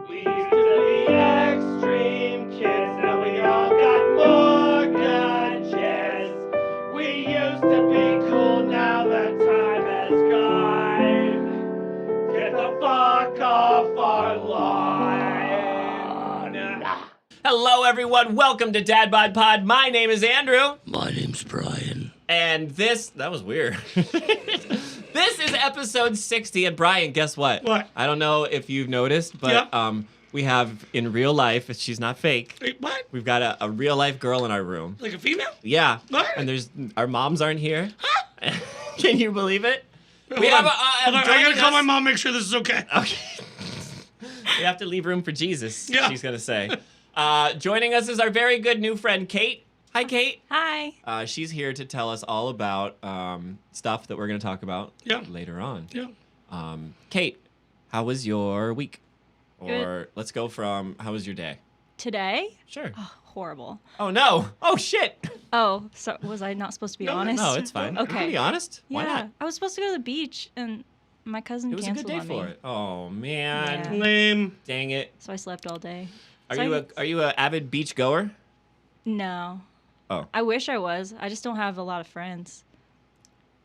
We used to be extreme kids, now we all got mortgages. We used to be cool, now that time has gone. Get the fuck off our lawn. Hello, everyone. Welcome to DadBodPod. My name is Andrew. My name's Brian. And that was weird. This is episode 60. And Brian, guess what? What? I don't know if you've noticed, but we have in real life, she's not fake. Wait, what? We've got a real life girl in our room. Like a female? Yeah. What? And our moms aren't here. Huh? Can you believe it? Hold on. I gotta call my mom, make sure this is okay. Okay. We have to leave room for Jesus, Yeah. she's going to say. Joining us is our very good new friend, Kait. Hi, Kait. Hi. She's here to tell us all about stuff that we're going to talk about later on. Yeah. Kait, how was your week? Or Good. let's go from, how was your day? Today? Sure. Oh, horrible. Oh, no. Oh, shit. Oh, so was I not supposed to be honest? No, it's fine. Okay. You can be honest. Why Yeah. not? I was supposed to go to the beach, and my cousin It was a good canceled day on for me. it. Oh, man. Yeah. Lame. Dang it. So I slept all day. Are you an avid beach goer? No. Oh. I wish I was. I just don't have a lot of friends.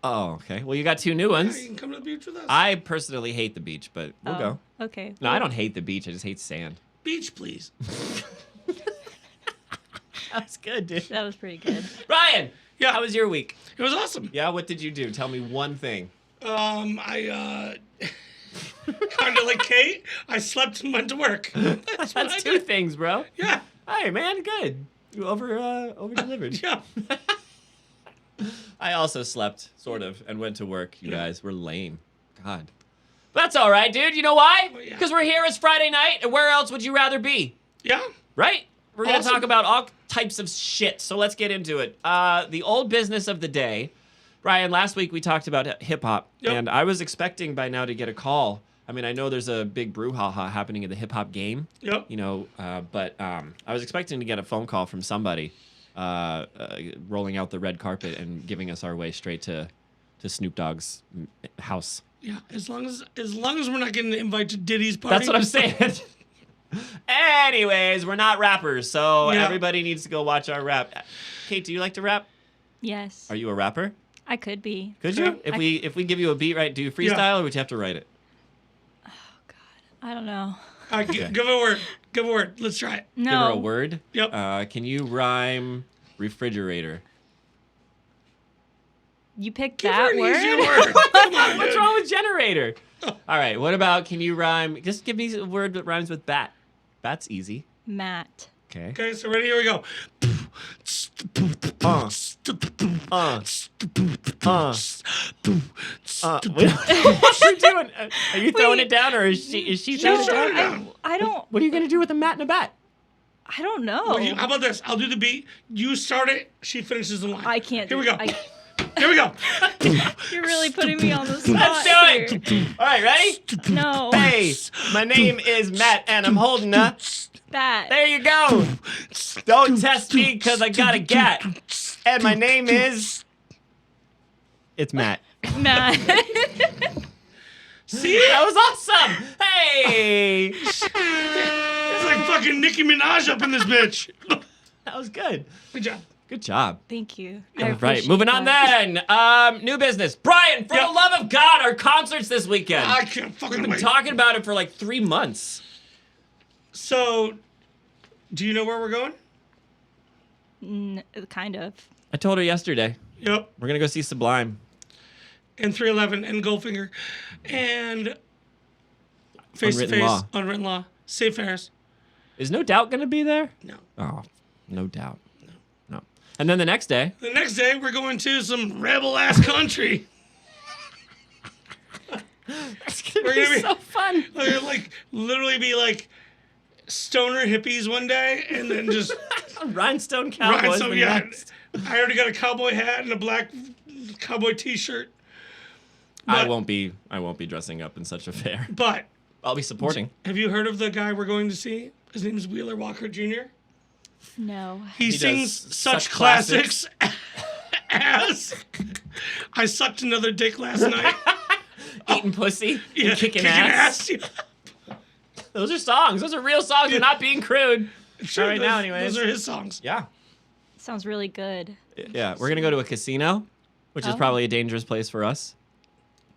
Oh, okay. Well, you got two new ones. You can come to the beach with us. I personally hate the beach, but we'll go. Okay. No, I don't hate the beach. I just hate sand. Beach, please. That's good, dude. That was pretty good. Ryan, Yeah. how was your week? It was awesome. Yeah, what did you do? Tell me one thing. I kind of like Kate. I slept and went to work. That's what I That's two did. things, bro. Yeah. Hey, man, good. You over delivered. Yeah. I also slept, sort of, and went to work. You guys were lame. God. That's all right, dude. You know why? Well, yeah. Because we're here. It's Friday night, and where else would you rather be? Yeah. Right? We're going to Awesome. talk about all types of shit, so let's get into it. The old business of the day. Brian, last week we talked about hip-hop, Yep. and I was expecting by now to get a call. I mean, I know there's a big brouhaha happening in the hip-hop game, Yep. you know, but I was expecting to get a phone call from somebody rolling out the red carpet and giving us our way straight to Snoop Dogg's house. Yeah. As long as we're not getting invited to Diddy's party. That's what I'm saying. Anyways, we're not rappers, so Yeah. everybody needs to go watch our rap. Kate, do you like to rap? Yes. Are you a rapper? I could be. Could you? If we give you a beat, right? Do you freestyle or would you have to write it? Oh, God. I don't know. Give a word. Give a word. Let's try it. No. Give her a word. Yep. Can you rhyme refrigerator? You picked Give her that an word? easier word. Come on, What's dude. wrong with generator? All right. What about? Can you rhyme? Just give me a word that rhymes with bat. Bat's easy. Matt. Okay. Okay, so ready? Here we go. What are you doing? Are you throwing Wait. it down, or is she No, throwing it throwing down? it down. I don't. What are you gonna do with a mat and a bat? I don't know. How about this? I'll do the beat. You start it. She finishes the line. I can't. Here do we go. I, Here we go. you're really putting me on the spot. Let's do it. here. All right, ready? No. Hey, my name is Matt, and I'm holding a. Bat. There you go. Don't test me, because I got a gat. And my name is... It's Matt. Matt. See? That was awesome. Hey. It's like fucking Nicki Minaj up in this bitch. That was good. Good job. Good job. Thank you. I All right, appreciate moving on that. then. New business. Brian, for the love of God, our concerts this weekend. I can't fucking We've been wait. talking about it for like 3 months. So, do you know where we're going? Kind of. I told her yesterday. Yep. We're going to go see Sublime. And 311 and Goldfinger. And Face to Unwritten Face. Law. Unwritten Law. Safe Ferris. Is No Doubt going to be there? No. Oh, no doubt. No. And then the next day. The next day, we're going to some rebel ass country. It's going We're to gonna be be- so fun. Like, literally be like stoner hippies one day and then just. Rhinestone Cowboys so the yeah, next. I already got a cowboy hat and a black cowboy t-shirt. I But- won't be dressing up in such a fair. But I'll be supporting. have you heard of the guy we're going to see? His name is Wheeler Walker Jr. No. He does sings such such classics as I sucked another dick last night. Eating pussy Yeah, and kicking ass. Yeah. Those are songs. Those are real songs. We're not being crude. Sure, Not right now, anyways. Those are his songs. Yeah. Sounds really good. Yeah. We're gonna go to a casino, which is Oh. probably a dangerous place for us.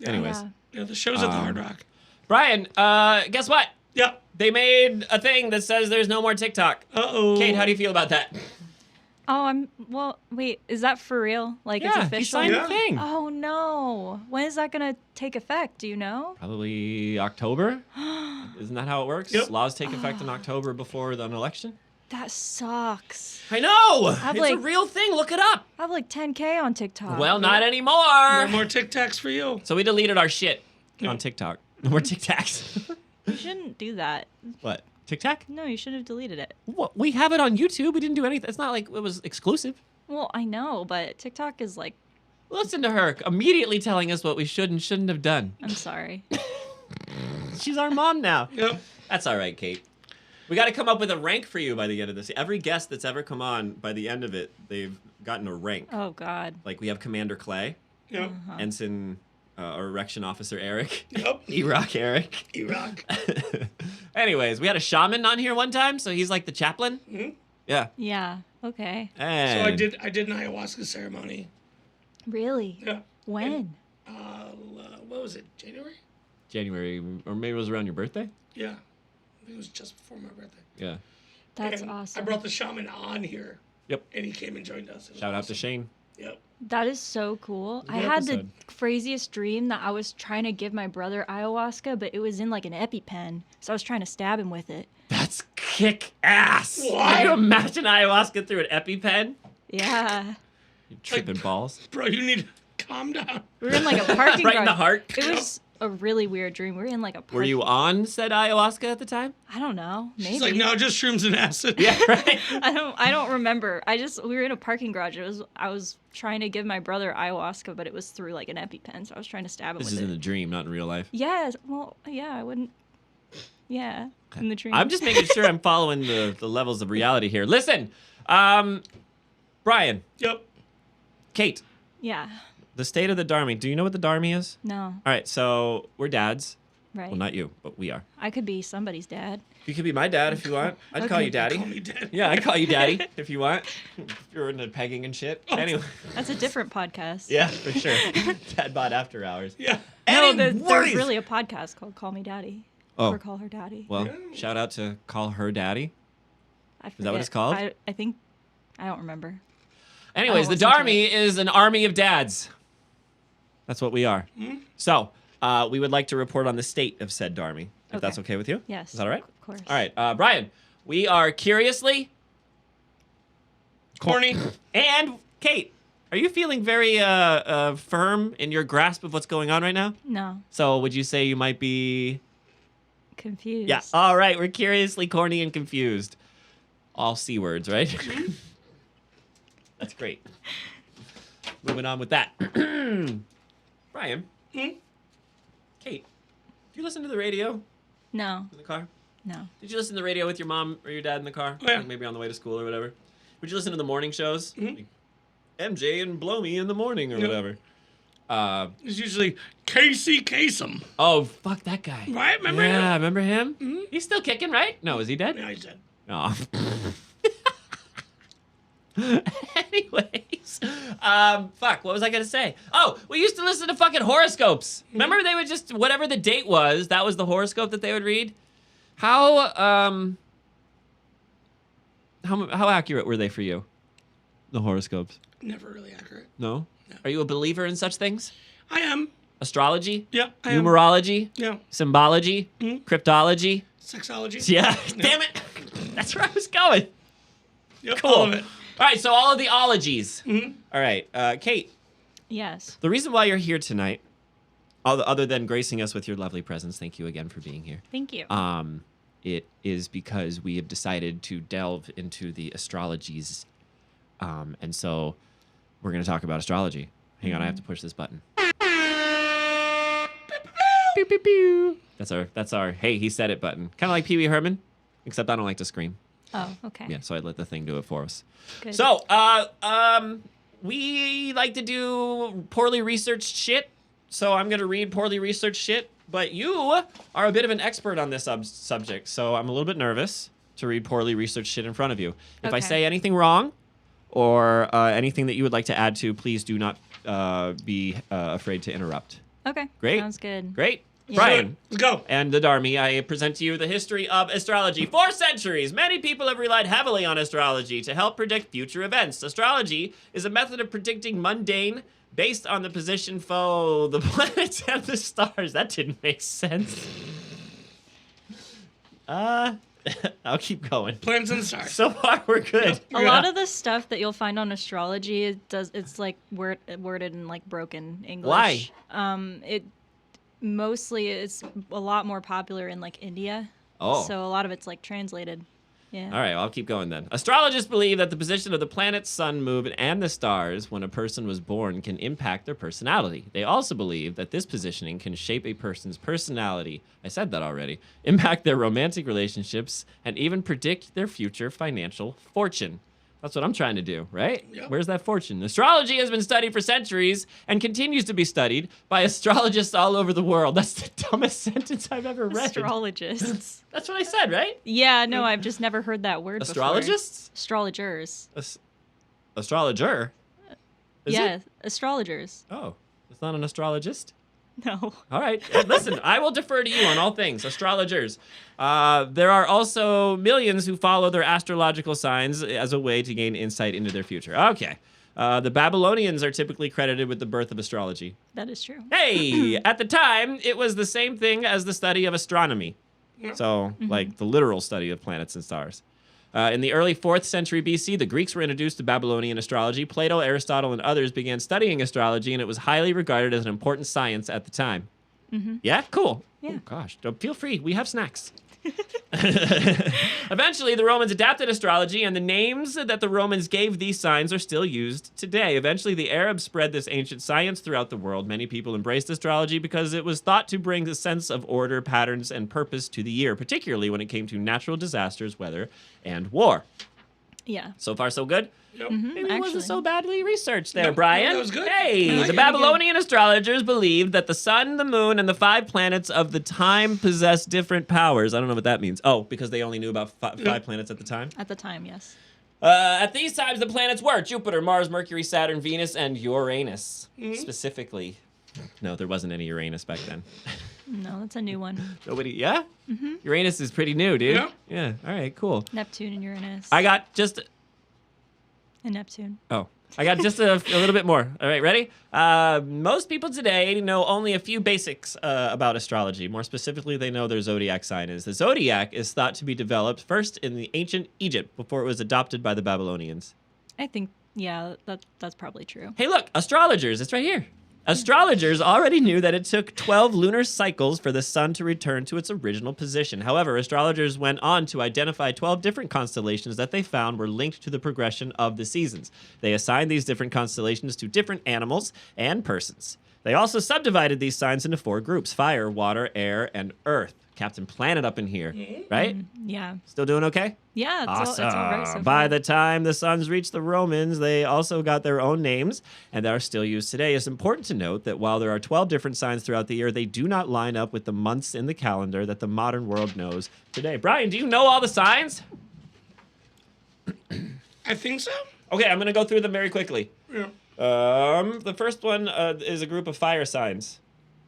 Anyways, Yeah. Yeah, the show's at the Hard Rock. Brian, guess what? Yeah. They made a thing that says there's no more TikTok. Uh-oh. Kate, how do you feel about that? Oh, wait, is that for real? Like, it's Yeah, he official? signed Yeah. the thing. Oh, no. When is that going to take effect? Do you know? Probably October. Isn't that how it works? Yep. Laws take effect in October before an election. That sucks. I know. I've, It's a like- real thing. Look it up. I have like 10K on TikTok. Well, not No anymore. more Tic Tacs for you. So we deleted our shit Yeah. on TikTok. No more Tic Tacs. You shouldn't do that. What? TikTok? No, you should have deleted it. What? We have it on YouTube. We didn't do anything. It's not like it was exclusive. Well, I know, but TikTok is like, Listen to her immediately telling us what we should and shouldn't have done. I'm sorry. She's our mom now. Yep. That's all right, Kate. We got to come up with a rank for you by the end of this. Every guest that's ever come on, by the end of it, they've gotten a rank. Oh, God. Like we have Commander Clay, Yep. Ensign or Erection Officer Eric, Yep. E-Rock Eric. E-Rock. Anyways, we had a shaman on here one time, so he's like the chaplain. Mhm. Yeah. Yeah, okay. And So I did an ayahuasca ceremony. Really? Yeah. When? What was it? January? January, or maybe it was around your birthday. Yeah. I think it was just before my birthday. Yeah. That's And awesome. I brought the shaman on here. Yep. And he came and joined us. It was Shout out to awesome. Shane. Yep. That is so cool. I Good had episode. the craziest dream that I was trying to give my brother ayahuasca, but it was in like an EpiPen. So I was trying to stab him with it. That's kick ass. What? Can you imagine ayahuasca through an EpiPen? Yeah. You tripping balls. Bro, you need to calm down. We were in like a parking Right in the garage. heart. It was a really weird dream. We were in like a parking... Were you on said ayahuasca at the time? I don't know. Maybe. She's like, no, just shrooms and acid. Yeah, right. I don't remember. We were in a parking garage. I was trying to give my brother ayahuasca, but it was through like an EpiPen, so I was trying to stab him This with is it. in the dream, not in real life. Yes. Well, yeah, I wouldn't. Yeah, in the dream. I'm just making sure I'm following the levels of reality here. Listen, Brian, Yep. Kate, Yeah. the state of the Dharmy. Do you know what the Dharmy is? No. All right, so we're dads. Right. Well, not you, but we are. I could be somebody's dad. You could be my dad if you want. I'd call Okay. you daddy. Call me dead. Yeah, I'd call you daddy if you want. If you're into pegging and shit. Anyway. That's a different podcast. Yeah, for sure. DadBod After Hours. Yeah. No, Anyways. there's really a podcast called Call Me Daddy. Oh. Or Call Her Daddy. Well, shout out to Call Her Daddy. I is that what forget. it's called? I think. I don't remember. Anyways, the listen to Dharmy is an army of dads. That's what we are. So, we would like to report on the state of said Dharmy, if Okay. that's okay with you. Yes. Is that all right? Of course. All right, Brian, we are curiously Corny. and Kate. Are you feeling very firm in your grasp of what's going on right now? No. So, would you say you might be? Confused. Yeah. All right, we're curiously, corny, and confused. All C words, right? That's great. Moving on with that. Brian. Kate, do you listen to the radio No. in the car? No. Did you listen to the radio with your mom or your dad in the car? Oh, yeah. Like maybe on the way to school or whatever. Would you listen to the morning shows? Like MJ and Blow Me in the morning or Yep. whatever. It's usually Casey Kasem. Oh, fuck that guy. Right? Remember Yeah, him? remember him? He's still kicking, right? No, is he dead? Yeah, he's dead. Oh. Anyways, fuck, what was I gonna say? Oh, we used to listen to fucking horoscopes. Remember they would just, whatever the date was, that was the horoscope that they would read? How accurate were they for you? The horoscopes? Never really accurate. No? No. Are you a believer in such things? I am. Astrology? Yeah, I am. Numerology? Yeah. Symbology? Cryptology? Sexology. Yeah, damn it. That's where I was going. Yep, Cool. all of it. All right, so all of the ologies. All right, Kate, Yes. the reason why you're here tonight, other than gracing us with your lovely presence, thank you again for being here. Thank you. It is because we have decided to delve into the astrologies, and so we're going to talk about astrology. Hang on, I have to push this button. Pew, pew, pew. That's our hey, he said it button. Kind of like Pee Wee Herman, except I don't like to scream. Oh, okay. Yeah, so I let the thing do it for us. Good. So, we like to do poorly researched shit. So I'm gonna read poorly researched shit but you are a bit of an expert on this subject, so I'm a little bit nervous to read poorly researched shit in front of you. If I Okay. say anything wrong or anything that you would like to add to, please do not be afraid to interrupt. Okay. Great. Sounds good. Great. Yeah. Brian. Let's go. And the Dharmi, I present to you the history of astrology. For centuries, many people have relied heavily on astrology to help predict future events. Astrology is a method of predicting mundane based on the position the planets and the stars. That didn't make sense. I'll keep going. Plans and stars. So far, we're good. A lot of the stuff that you'll find on astrology, it's like worded in like broken English. Why? It mostly it's a lot more popular in like India. Oh. So a lot of it's like translated. Yeah. All right, well, I'll keep going then. Astrologists believe that the position of the planets, sun, moon, and the stars when a person was born can impact their personality. They also believe that this positioning can shape a person's personality. I said that already. Impact their romantic relationships and even predict their future financial fortune. That's what I'm trying to do, right? Yep. Where's that fortune? Astrology has been studied for centuries and continues to be studied by astrologists all over the world. That's the dumbest sentence I've ever read. Astrologists. That's what I said, right? Yeah, no, I've just never heard that word before. Astrologists? Astrologers. Astrologer? Is Yeah, it? astrologers. Oh, it's not an astrologist? No. All right. Listen, I will defer to you on all things. Astrologers. There are also millions who follow their astrological signs as a way to gain insight into their future. Okay. The Babylonians are typically credited with the birth of astrology. That is true. Hey, at the time, it was the same thing as the study of astronomy. So, like the literal study of planets and stars. In the early 4th century BC, the Greeks were introduced to Babylonian astrology. Plato, Aristotle, and others began studying astrology, and it was highly regarded as an important science at the time. Yeah? Cool. Yeah. Oh, gosh. Feel free. We have snacks. Eventually, the Romans adapted astrology, and the names that the Romans gave these signs are still used today. Eventually, the Arabs spread this ancient science throughout the world. Many people embraced astrology because it was thought to bring a sense of order, patterns, and purpose to the year, particularly when it came to natural disasters, weather, and war. Yeah. So far, so good? Yep. Maybe it wasn't Actually. so badly researched there, No, Brian. that was good. Hey, I like the it. Babylonian astrologers believed that the sun, the moon, and the 5 planets of the time possessed different powers. I don't know what that means. Oh, because they only knew about 5 planets at the time? At the time, yes. At these times, the planets were Jupiter, Mars, Mercury, Saturn, Venus, and Uranus, specifically. No, there wasn't any Uranus back then. No, that's a new one. Nobody, yeah? Uranus is pretty new, dude. Yeah. Yeah, all right, cool. Neptune and Uranus. I got just... And Neptune. Oh, I got just a little bit more. All right, ready? Most people today know only a few basics about astrology. More specifically, they know their zodiac sign is. The zodiac is thought to be developed first in the ancient Egypt before it was adopted by the Babylonians. I think, yeah, that's probably true. Hey, look, astrologers, it's right here. Astrologers already knew that it took 12 lunar cycles for the sun to return to its original position. However, astrologers went on to identify 12 different constellations that they found were linked to the progression of the seasons. They assigned these different constellations to different animals and persons. They also subdivided these signs into 4 groups: fire, water, air, and earth. Captain Planet up in here, right? Yeah. Still doing okay? Yeah, it's Awesome. all right so far. By the time the sons reached the Romans, they also got their own names and are still used today. It's important to note that while there are 12 different signs throughout the year, they do not line up with the months in the calendar that the modern world knows today. Brian, do you know all the signs? I think so. Okay, I'm going to go through them very quickly. Yeah. The first one is a group of fire signs.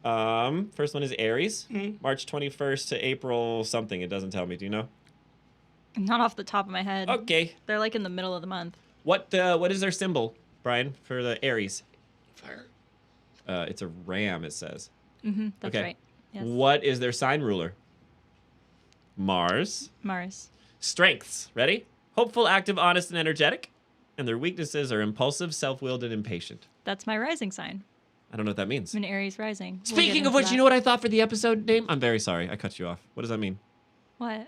First one is Aries, March 21st to April something. It doesn't tell me. Do you know? Not off the top of my head. Okay. They're like in the middle of the month. What is their symbol, Brian, for the Aries? Fire. It's a ram, it says. That's Okay. right. Yes. What is their sign ruler? Mars. Mars. Strengths. Ready? Hopeful, active, honest, and energetic. And their weaknesses are impulsive, self-willed, and impatient. That's my rising sign. I don't know what that means. I'm an Aries rising. We'll get Speaking into of which, that. you know what I thought for the episode name? I'm very sorry. I cut you off. What does that mean? What?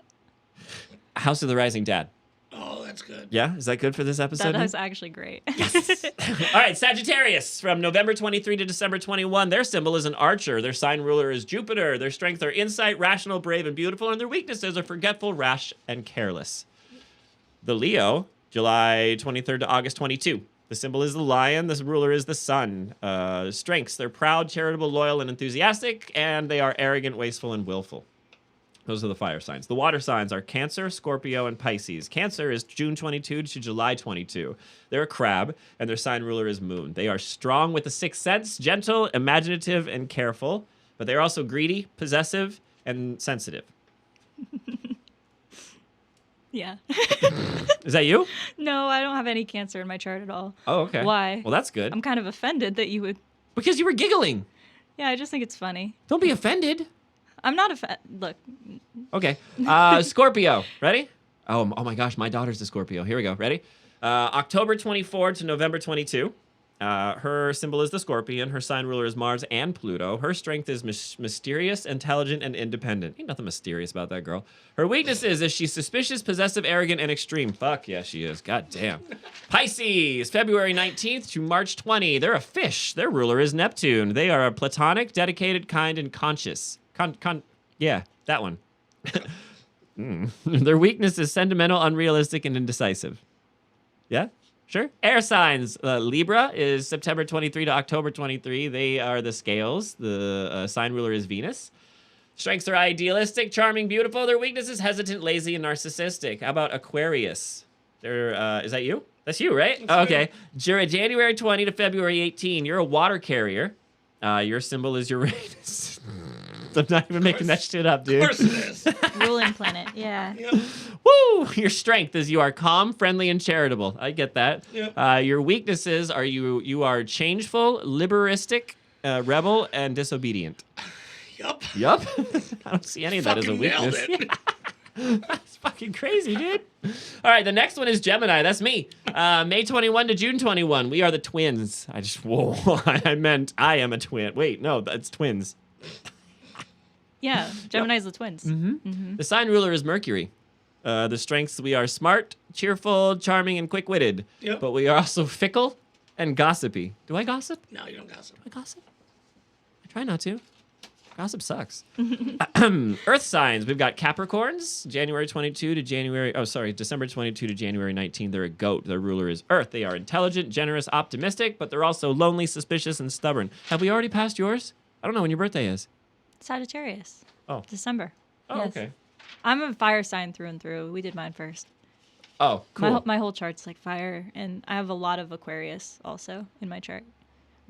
House of the Rising Dad. Oh, that's good. Yeah? Is that good for this episode? That is actually great. All right, Sagittarius, from November 23 to December 21. Their symbol is an archer. Their sign ruler is Jupiter. Their strengths are insight, rational, brave, and beautiful. And their weaknesses are forgetful, rash, and careless. The Leo, July 23rd to August 22. The symbol is the lion. The ruler is the sun. Strengths, they're proud, charitable, loyal, and enthusiastic, and they are arrogant, wasteful, and willful. Those are the fire signs. The water signs are Cancer, Scorpio, and Pisces. Cancer is June 22 to July 22. They're a crab, and their sign ruler is Moon. They are strong with the sixth sense, gentle, imaginative, and careful, but they're also greedy, possessive, and sensitive. Yeah. Is that you? No, I don't have any Cancer in my chart at all. Oh, okay. Why? Well, that's good. I'm kind of offended that you would. Because you were giggling. Yeah, I just think it's funny. Don't be offended. I'm not Look. Okay. Scorpio. Ready? Oh my gosh, my daughter's a Scorpio. Here we go. Ready? October 24 to November 22. Her symbol is the scorpion. Her sign ruler is Mars and Pluto. Her strength is mysterious, intelligent, and independent. Ain't nothing mysterious about that girl. Her weakness is she's suspicious, possessive, arrogant, and extreme. Fuck yeah, she is. God damn. Pisces, February 19th to March 20. They're a fish. Their ruler is Neptune. They are platonic, dedicated, kind, and conscious. Yeah, that one. Their weakness is sentimental, unrealistic, and indecisive. Yeah? Sure. Air signs. Libra is September 23 to October 23. They are the scales. The sign ruler is Venus. Strengths are idealistic, charming, beautiful. Their weakness is hesitant, lazy, and narcissistic. How about Aquarius? Is that you? That's you, right? Oh, okay. January 20 to February 18. You're a water carrier. Your symbol is Uranus. I'm not even making that shit up, dude. Of course it is. Ruling planet. Yeah. Yep. Woo! Your strength is you are calm, friendly, and charitable. I get that. Yep. Your weaknesses are you are changeful, liberalistic, rebel, and disobedient. Yup. Yup. I don't see any of that as a Fucking nailed weakness. it. That's fucking crazy, dude. All right, the next one is Gemini. That's me. May 21 to June 21. We are the twins. I meant I am a twin. Wait, no, that's twins. Yeah. Gemini's the twins. The sign ruler is Mercury. The strengths, we are smart, cheerful, charming, and quick-witted. Yep. But we are also fickle and gossipy. Do I gossip? No, you don't gossip. I gossip? I try not to. Gossip sucks. Earth signs. We've got Capricorns, December 22 to January 19. They're a goat. Their ruler is Earth. They are intelligent, generous, optimistic, but they're also lonely, suspicious, and stubborn. Have we already passed yours? I don't know when your birthday is. Sagittarius. Oh. December. Oh, Yes. okay. I'm a fire sign through and through. We did mine first. Oh, cool. My whole chart's like fire, and I have a lot of Aquarius also in my chart.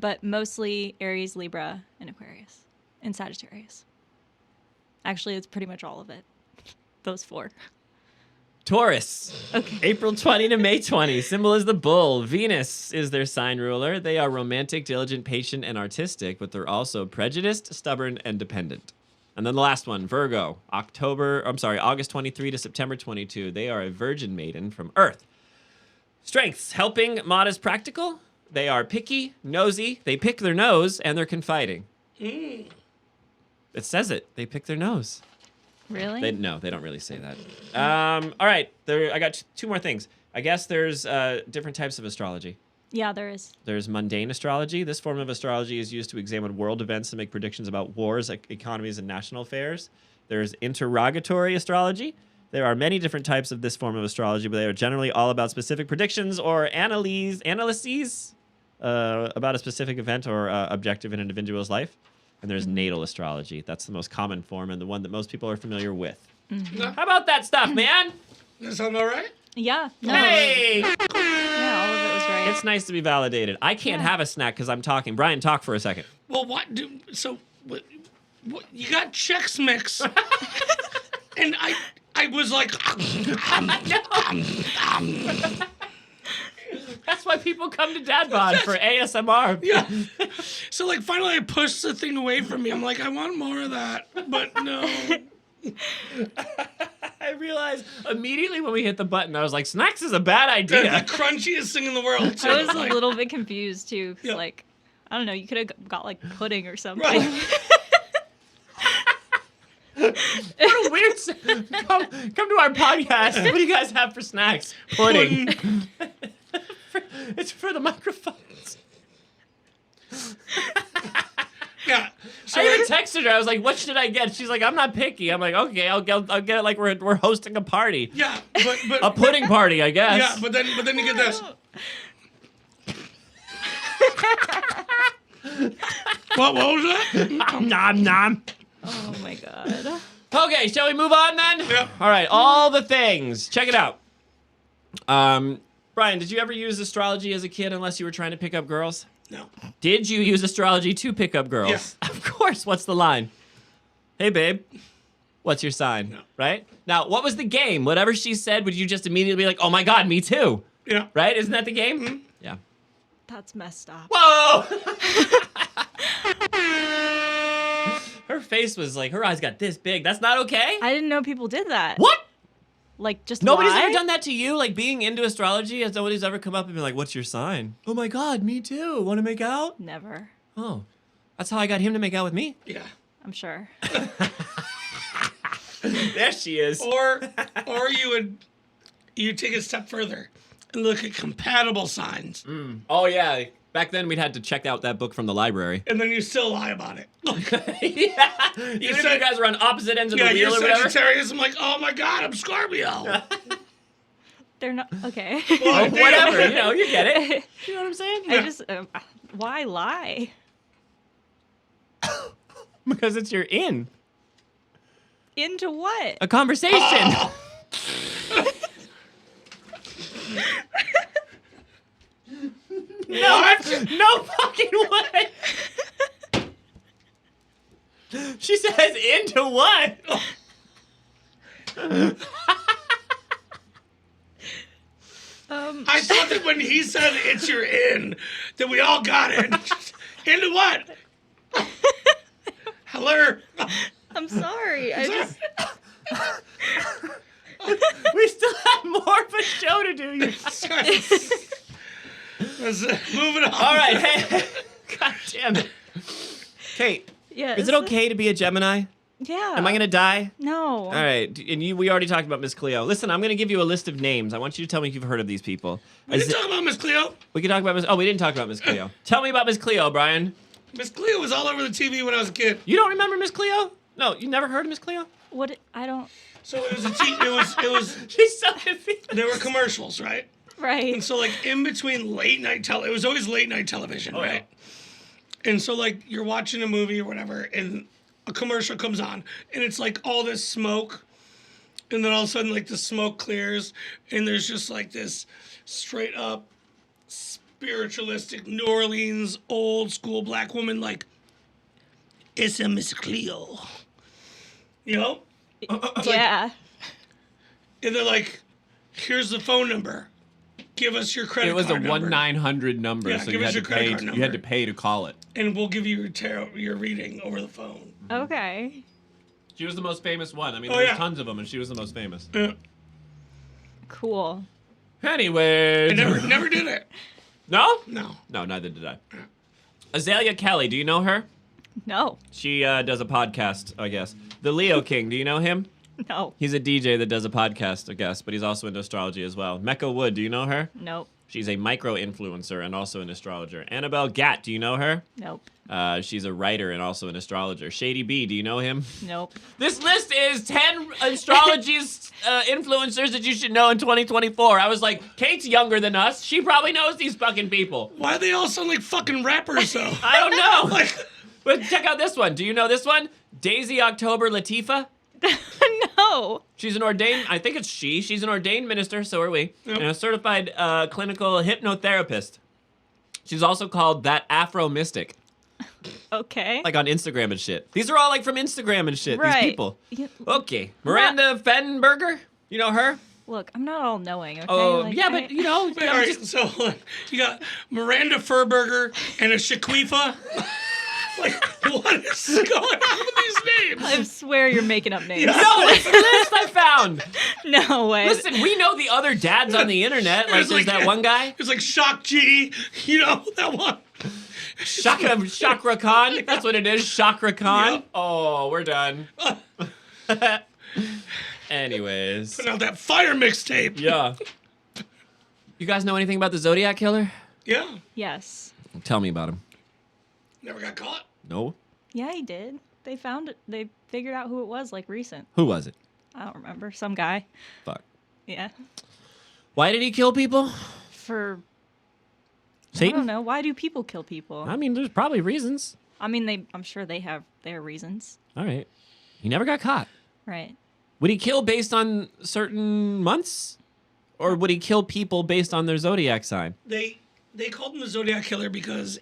But mostly Aries, Libra, and Aquarius. And Sagittarius. Actually, it's pretty much all of it. Those four. Taurus. Okay. April 20 to May 20. Symbol is the bull. Venus is their sign ruler. They are romantic, diligent, patient, and artistic, but they're also prejudiced, stubborn, and dependent. And then the last one, Virgo. August 23 to September 22. They are a virgin maiden from Earth. Strengths, helping, modest, practical. They are picky, nosy, they pick their nose, and they're confiding. It says it. They pick their nose. Really? They don't really say that. All right, I got two more things. I guess there's different types of astrology. Yeah, there is. There's mundane astrology. This form of astrology is used to examine world events and make predictions about wars, economies, and national affairs. There's interrogatory astrology. There are many different types of this form of astrology, but they are generally all about specific predictions or analyses about a specific event or objective in an individual's life. And there's natal astrology. That's the most common form and the one that most people are familiar with. No, How about that stuff, man? that sound all right? Yeah. No. Hey! Yeah, all of it was right. It's nice to be validated. I can't Yeah. have a snack because I'm talking. Brian, talk for a second. Well, what you got Chex Mix, and I was like, That's why people come to DadBod for ASMR. yeah. So like finally I pushed the thing away from me. I'm like, I want more of that, but no. I realized immediately when we hit the button, I was like, snacks is a bad The idea. crunchiest thing in the world. Too. I was Like, a little bit confused too, 'cause, Yeah. like, I don't know, you could have got like pudding or something. Right. What a weird... Come to our podcast. What do you guys have for snacks? Pudding. It's for the microphones. Yeah. So I even texted her. I was like, what should I get? She's like, I'm not picky. I'm like, okay, I'll get it like we're hosting a party. yeah, but A pudding party, I guess. yeah, but then you get this. What was that? Nom nom. Oh my god. Okay, shall we move on then? Yep. All right, all the things. Check it out. Brian, did you ever use astrology as a kid unless you were trying to pick up girls? No. Did you use astrology to pick up girls? Yes. Of course. What's the line? Hey, babe. What's your sign? No. Right? Now, what was the game? Whatever she said, would you just immediately be like, oh my God, me too? Yeah. Right? Isn't that the game? Mm-hmm. Yeah. That's messed up. Whoa! Her face was like, her eyes got this big. That's not okay? I didn't know people did that. What? Like, just Nobody's lie? ever done that to you? Like, being into astrology? Has nobody's ever come up and been like, what's your sign? Oh my God, me too. Want to make out? Never. Oh. That's how I got him to make out with me. Yeah. I'm sure. There she is. Or you take it a step further and look at compatible signs, Oh, yeah. Back then, we'd had to check out that book from the library. and then you still lie about it. Yeah. Even if said- you guys were on opposite ends of Yeah, the you're wheel or whatever. Sagittarius. I'm like, oh my God, I'm Scorpio. They're not. Okay. Well, Whatever. You know, you get it. You know what I'm saying? I just. Why lie? Because it's your in. Into what? A conversation. What? No fucking way. She says into what? I thought that when he said it's your in, that we all got it. Into what? Hello? I'm sorry. I just. We still have more of a show to do. You. Let's, moving on. All right. Hey. God damn it. Kate, Yeah. is it okay to be a Gemini? Yeah. Am I going to die? No. All right. And we already talked about Miss Cleo. Listen, I'm going to give you a list of names. I want you to tell me if you've heard of these people. We didn't talk about Miss Cleo. We can talk about Miss... Oh, we didn't talk about Miss Cleo. Tell me about Miss Cleo, Brian. Miss Cleo was all over the TV when I was a kid. You don't remember Miss Cleo? No, you never heard of Miss Cleo? What? I don't. So it was it was She's so confused. there were commercials, right? Right. And so like in between late night it was always late night television, Oh, yeah. right? And so like you're watching a movie or whatever and a commercial comes on and it's like all this smoke and then all of a sudden like the smoke clears and there's just like this straight up spiritualistic New Orleans old school black woman like, it's a Miss Cleo. You know? Yeah. And they're like, here's the phone number. Give us your credit It was a card number. 1-900 number, Yeah, so give you us had, your to credit pay, card you had number. to pay to call it. And we'll give you your reading over the phone. Okay. She was the most famous one. I mean, Oh, there's yeah. tons of them, and she was the most famous. Yeah. Cool. Anyway. I never did it. No? No. No, neither did I. Azalea Kelly, do you know her? No. She does a podcast, I guess. The Leo King, do you know him? No. He's a DJ that does a podcast, I guess, but he's also into astrology as well. Mecca Wood, do you know her? Nope. She's a micro-influencer and also an astrologer. Annabelle Gatt, do you know her? Nope. She's a writer and also an astrologer. Shady B, do you know him? Nope. This list is 10 astrology's influencers that you should know in 2024. I was like, Kate's younger than us. She probably knows these fucking people. Why do they all sound like fucking rappers though? I don't know. Like, But check out this one. Do you know this one? Daisy October Latifa. No. She's an ordained, I think it's she's an ordained minister, so are we, Yep. and a certified clinical hypnotherapist. She's also called that Afro Mystic, Okay. like on Instagram and shit. These are all like from Instagram and shit, Right. these people. Yeah, Okay, Miranda Fenberger, you know her? look, I'm not all knowing. Okay. Oh, Like, yeah, but you know, wait, all right, so you got Miranda Furberger and a Shaquifa. Like, what is going on with these names? I swear you're making up names. no, it's the list I found. No way. Listen, we know the other dads on the internet. Like, It's there's that one guy, It's like Shock G, you know, that one. Chakra Khan. That's what it is, Chakra Khan. Yep. Oh, we're done. Anyways. Put out that fire mixtape. Yeah. You guys know anything about the Zodiac Killer? Yeah. Yes. Tell me about him. Never got caught. No? Yeah, he did. They found it. They figured out who it was, like, recent. Who was it? I don't remember. Some guy. Fuck. Yeah. Why did he kill people? For I Satan? don't know. Why do people kill people? I mean, there's probably reasons. I mean, I'm sure they have their reasons, All right. He never got caught. right? Would he kill based on certain months? Or would he kill people based on their zodiac sign? They called him the Zodiac Killer because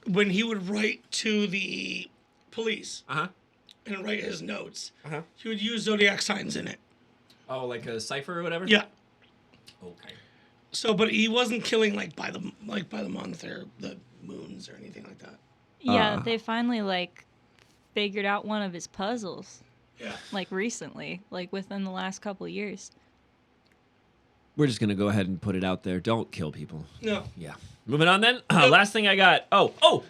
when he would write to the police Uh-huh. and write his notes, Uh-huh. he would use zodiac signs in it. Oh, like a cipher or whatever? Yeah. Okay. So, but he wasn't killing by the month or the moons or anything like that. Yeah, they finally figured out one of his puzzles Yeah. recently, within the last couple of years. We're just going to go ahead and put it out there. Don't kill people. No. Yeah. Moving on then. Last thing I got.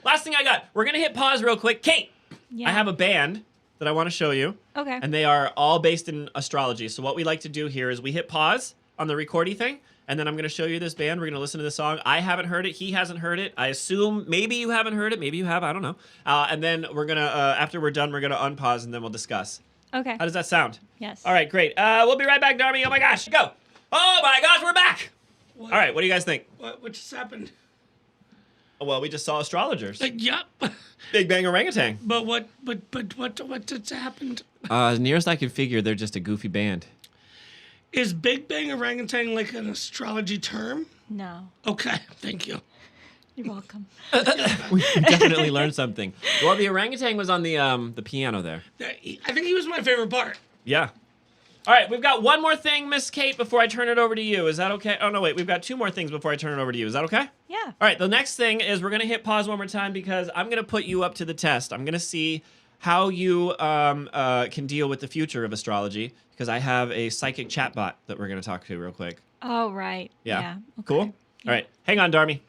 Last thing I got. We're going to hit pause real quick. Kate, Yeah. I have a band that I want to show you. Okay. And they are all based in astrology. So what we like to do here is we hit pause on the recording thing, and then I'm going to show you this band. We're going to listen to this song. I haven't heard it. He hasn't heard it. I assume maybe you haven't heard it. Maybe you have. I don't know. And then we're going to, after we're done, we're going to unpause, and then we'll discuss. Okay. How does that sound? Yes. All right, great. We'll be right back, Darby. Oh, my gosh. Go. Oh, my gosh, we're back. What? All right, what do you guys think? What just happened? Well, we just saw astrologers. Yep. Big Bang Orangutan. But what just happened? As nearest I can figure, they're just a goofy band. Is Big Bang Orangutan an astrology term? No. Okay, thank you. You're welcome. We definitely learned something. Well, the orangutan was on the piano there. I think he was my favorite part. Yeah. All right, we've got one more thing, Miss Kate, before I turn it over to you. Is that okay? Oh, no, wait. We've got two more things before I turn it over to you. Is that okay? Yeah. All right, the next thing is we're going to hit pause one more time because I'm going to put you up to the test. I'm going to see how you can deal with the future of astrology because I have a psychic chatbot that we're going to talk to real quick. Oh, right. Yeah. Okay. Cool? All right. Hang on, Darmy.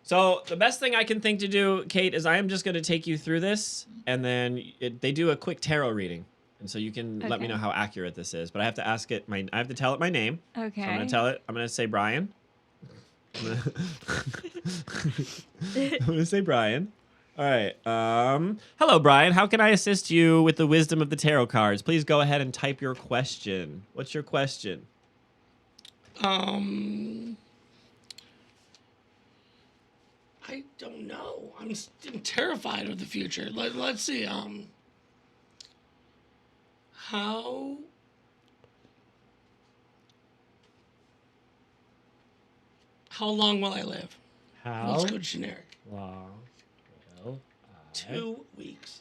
So the best thing I can think to do, Kate, is I am just going to take you through this, and then they do a quick tarot reading. And so you can let me know how accurate this is. But I have to ask it, I have to tell it my name. Okay. So I'm going to tell it, I'm going to say Brian. I'm going to say Brian. All right. Hello, Brian. How can I assist you with the wisdom of the tarot cards? Please go ahead and type your question. What's your question? I don't know. I'm terrified of the future. Let's see. How long will I live? Let's go generic. Long will 2 weeks.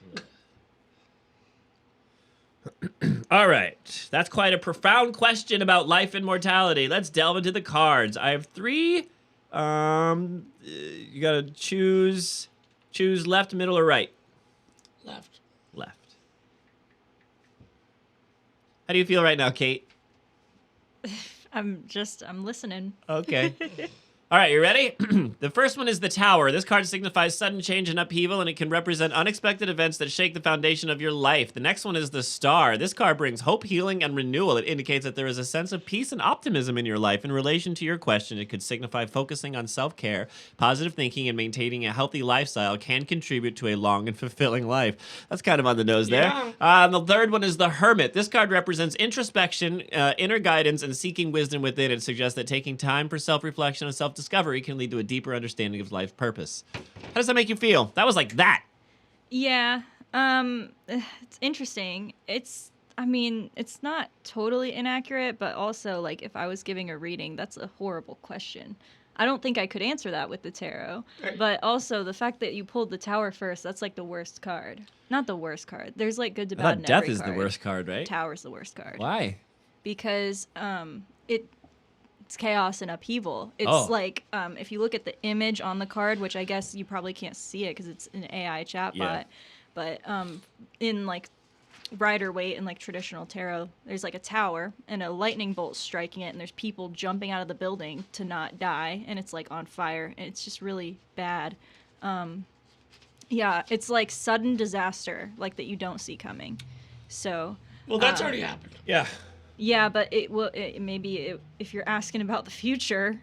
All right. That's quite a profound question about life and mortality. Let's delve into the cards. I have three. You got to choose left, middle, or right. Left. Left. How do you feel right now, Kate? I'm listening. Okay. All right, you ready? The first one is the Tower. This card signifies sudden change and upheaval, and it can represent unexpected events that shake the foundation of your life. The next one is the Star. This card brings hope, healing, and renewal. It indicates that there is a sense of peace and optimism in your life. In relation to your question, it could signify focusing on self-care, positive thinking, and maintaining a healthy lifestyle can contribute to a long and fulfilling life. That's kind of on the nose there. The third one is the Hermit. This card represents introspection, inner guidance, and seeking wisdom within. It suggests that taking time for self-reflection and self-discovery can lead to a deeper understanding of life's purpose. How does that make you feel? That was like that. Yeah. It's interesting. It's not totally inaccurate, but also if I was giving a reading, that's a horrible question. I don't think I could answer that with the tarot. Right. But also the fact that you pulled the Tower first, that's the worst card. Not the worst card. There's good to I bad thought in death every is card. the worst card, right? Tower's the worst card. Why? Because it's chaos and upheaval. It's if you look at the image on the card, which I guess you probably can't see it because it's an AI chatbot, Yeah. but in Rider-Waite and traditional tarot, there's a tower and a lightning bolt striking it, and there's people jumping out of the building to not die, and it's on fire, and it's just really bad. Yeah, it's sudden disaster that you don't see coming. So Well, that's already happened. Yeah. yeah, but if you're asking about the future,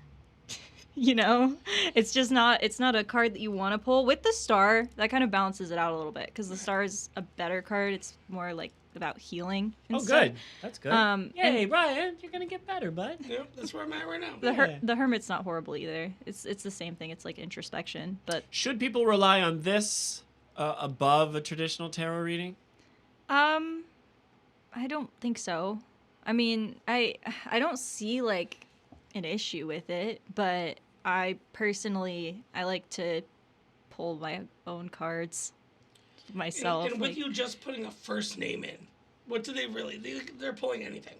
You know, it's just not. It's not a card that you want to pull. With the star, that kind of balances it out a little bit because the star is a better card. It's more like about healing. And Oh, stuff. good. That's good. Yay, Brian, you're gonna get better, bud. Yep, that's where I'm at right now. The hermit's not horrible either. It's the same thing. It's like introspection, but Should people rely on this above a traditional tarot reading? I don't think so. I mean, I don't see like an issue with it, but I personally I like to pull my own cards myself. And with you just putting a first name in, what do they really? They're pulling anything.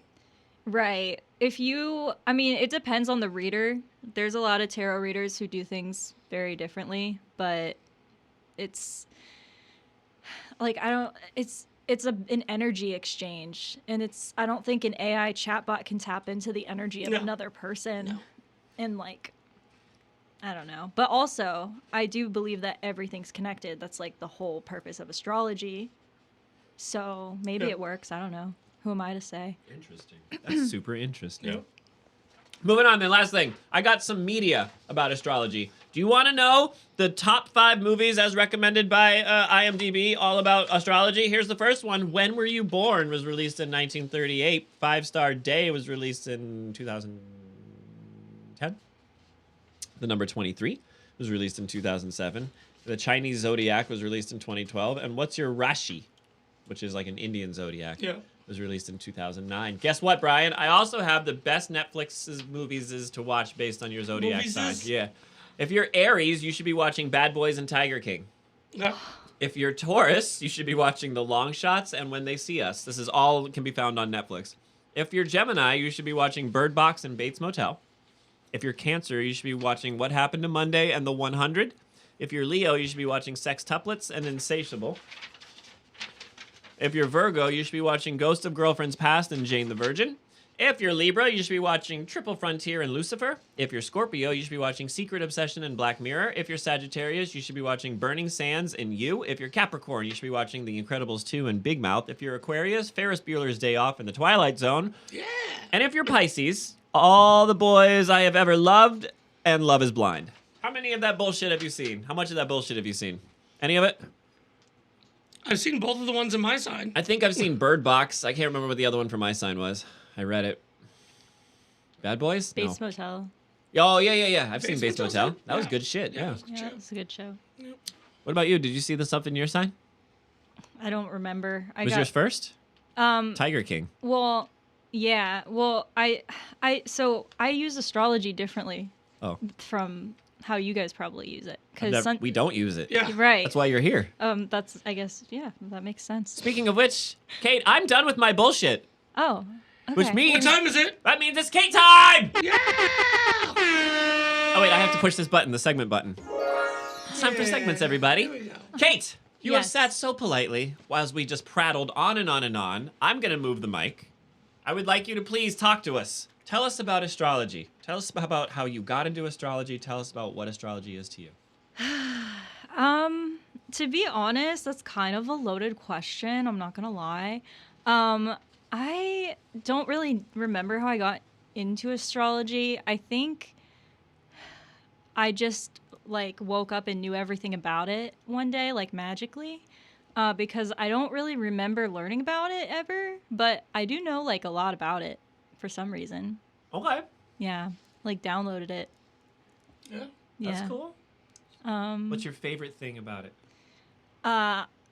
Right. I mean, it depends on the reader. There's a lot of tarot readers who do things very differently, but it's like it's an energy exchange, and I don't think an AI chatbot can tap into the energy of another person. No. And like I don't know. But also, I do believe that everything's connected. That's like the whole purpose of astrology. So maybe it works. I don't know. Who am I to say? Interesting. That's super interesting. Yep. Moving on, then. Last thing. I got some media about astrology. Do you want to know the top 5 movies as recommended by IMDb all about astrology? Here's the first one. When Were You Born was released in 1938. 5 Star Day was released in 2010. The number 23 was released in 2007. The Chinese Zodiac was released in 2012. And What's Your Rashi, which is like an Indian zodiac, was released in 2009. Guess what, Brian? I also have the best Netflix movies is to watch based on your zodiac sign. Yeah. If you're Aries, you should be watching Bad Boys and Tiger King. Yeah. If you're Taurus, you should be watching The Long Shots and When They See Us. This is all can be found on Netflix. If you're Gemini, you should be watching Bird Box and Bates Motel. If you're Cancer, you should be watching What Happened to Monday and The 100. If you're Leo, you should be watching Sextuplets and Insatiable. If you're Virgo, you should be watching Ghost of Girlfriend's Past and Jane the Virgin. If you're Libra, you should be watching Triple Frontier and Lucifer. If you're Scorpio, you should be watching Secret Obsession and Black Mirror. If you're Sagittarius, you should be watching Burning Sands and You. If you're Capricorn, you should be watching The Incredibles 2 and Big Mouth. If you're Aquarius, Ferris Bueller's Day Off and The Twilight Zone. Yeah. And if you're Pisces, All the Boys I Have Ever Loved and Love is Blind. How many of that bullshit have you seen? How much of that bullshit have you seen? Any of it? I've seen both of the ones in my sign. I think I've seen Bird Box. I can't remember what the other one for my sign was. I read it. Bad Boys? Bates No. Motel. Oh, yeah. I've seen Bates Bates Motel's Motel. good. That was Yeah. good shit, yeah. Yeah, it's a good show. What about you? Did you see the stuff in your sign? I don't remember. Was yours first? Tiger King. Well, yeah. Well, I use astrology differently Oh. from how you guys probably use it. Because We don't use it. Yeah. right. That's why you're here. That's I guess that makes sense. Speaking of which, Kate, I'm done with my bullshit. Oh. Okay. Which means What time is it? that means it's Kate time! Yeah. Oh wait, I have to push this button, the segment button. It's time for segments, everybody. There we go. Kate, you have Yes. sat so politely whilst we just prattled on and on and on. I'm going to move the mic. I would like you to please talk to us. Tell us about astrology. Tell us about how you got into astrology. Tell us about what astrology is to you. To be honest, that's kind of a loaded question. I'm not gonna lie. I don't really remember how I got into astrology. I think I just like woke up and knew everything about it one day, like magically. Because I don't really remember learning about it ever, but I do know like a lot about it for some reason. Okay. Yeah, like downloaded it. Yeah. That's Yeah. cool. What's your favorite thing about it?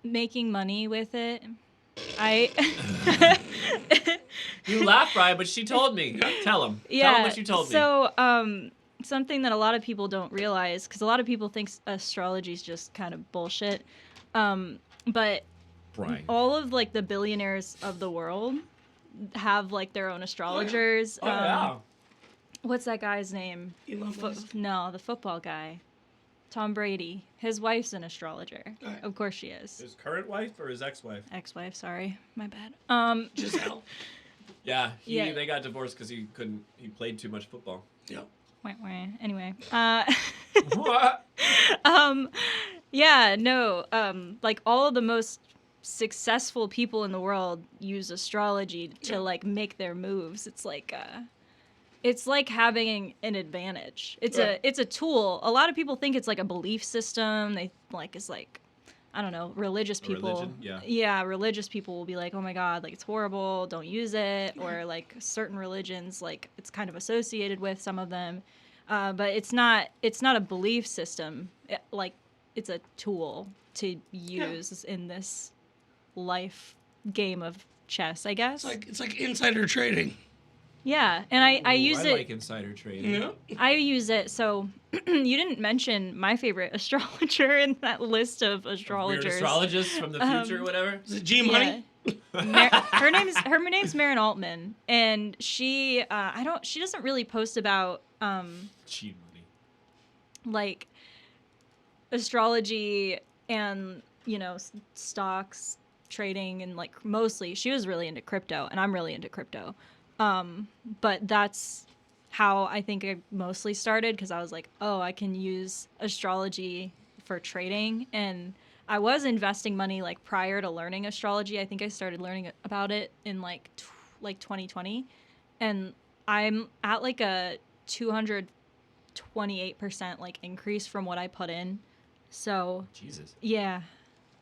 Making money with it. I You laugh, Brian, but she told me. Tell him. yeah. Tell him what you told me. So something that a lot of people don't realize, because a lot of people think astrology is just kind of bullshit. But Brian. all of like the billionaires of the world have like their own astrologers. Oh, yeah. What's that guy's name? Elon Musk. No, the football guy. Tom Brady. His wife's an astrologer. Alright. Of course she is. His current wife or his ex-wife? Ex-wife, sorry. My bad. Giselle. Yeah, Yeah. they got divorced because he played too much football. Yeah. wah, wah. Anyway. What? Yeah, no. Like all of the most successful people in the world use astrology to like make their moves. It's like It's like having an advantage. It's a tool. A lot of people think it's like a belief system. They like it's like, I don't know, religious people. Religion, yeah. Yeah, religious people will be like, "Oh my god, like it's horrible, don't use it." Or like certain religions, like it's kind of associated with some of them. But it's not a belief system. Like it's a tool to use in this life game of chess, I guess. It's like insider trading. Yeah, and I use I it. like insider trading. Yeah. I use it. So you didn't mention my favorite astrologer in that list of astrologers. Weird astrologists from the future or whatever. Is it G Money? Her name's Marin Altman, and she she doesn't really post about Cheat money. like astrology and stocks trading, and like mostly she was really into crypto, and I'm really into crypto. But that's how I think I mostly started, because I was like, oh, I can use astrology for trading. And I was investing money like prior to learning astrology. I think I started learning about it in like 2020, and I'm at like a 228% like increase from what I put in. So Jesus. yeah,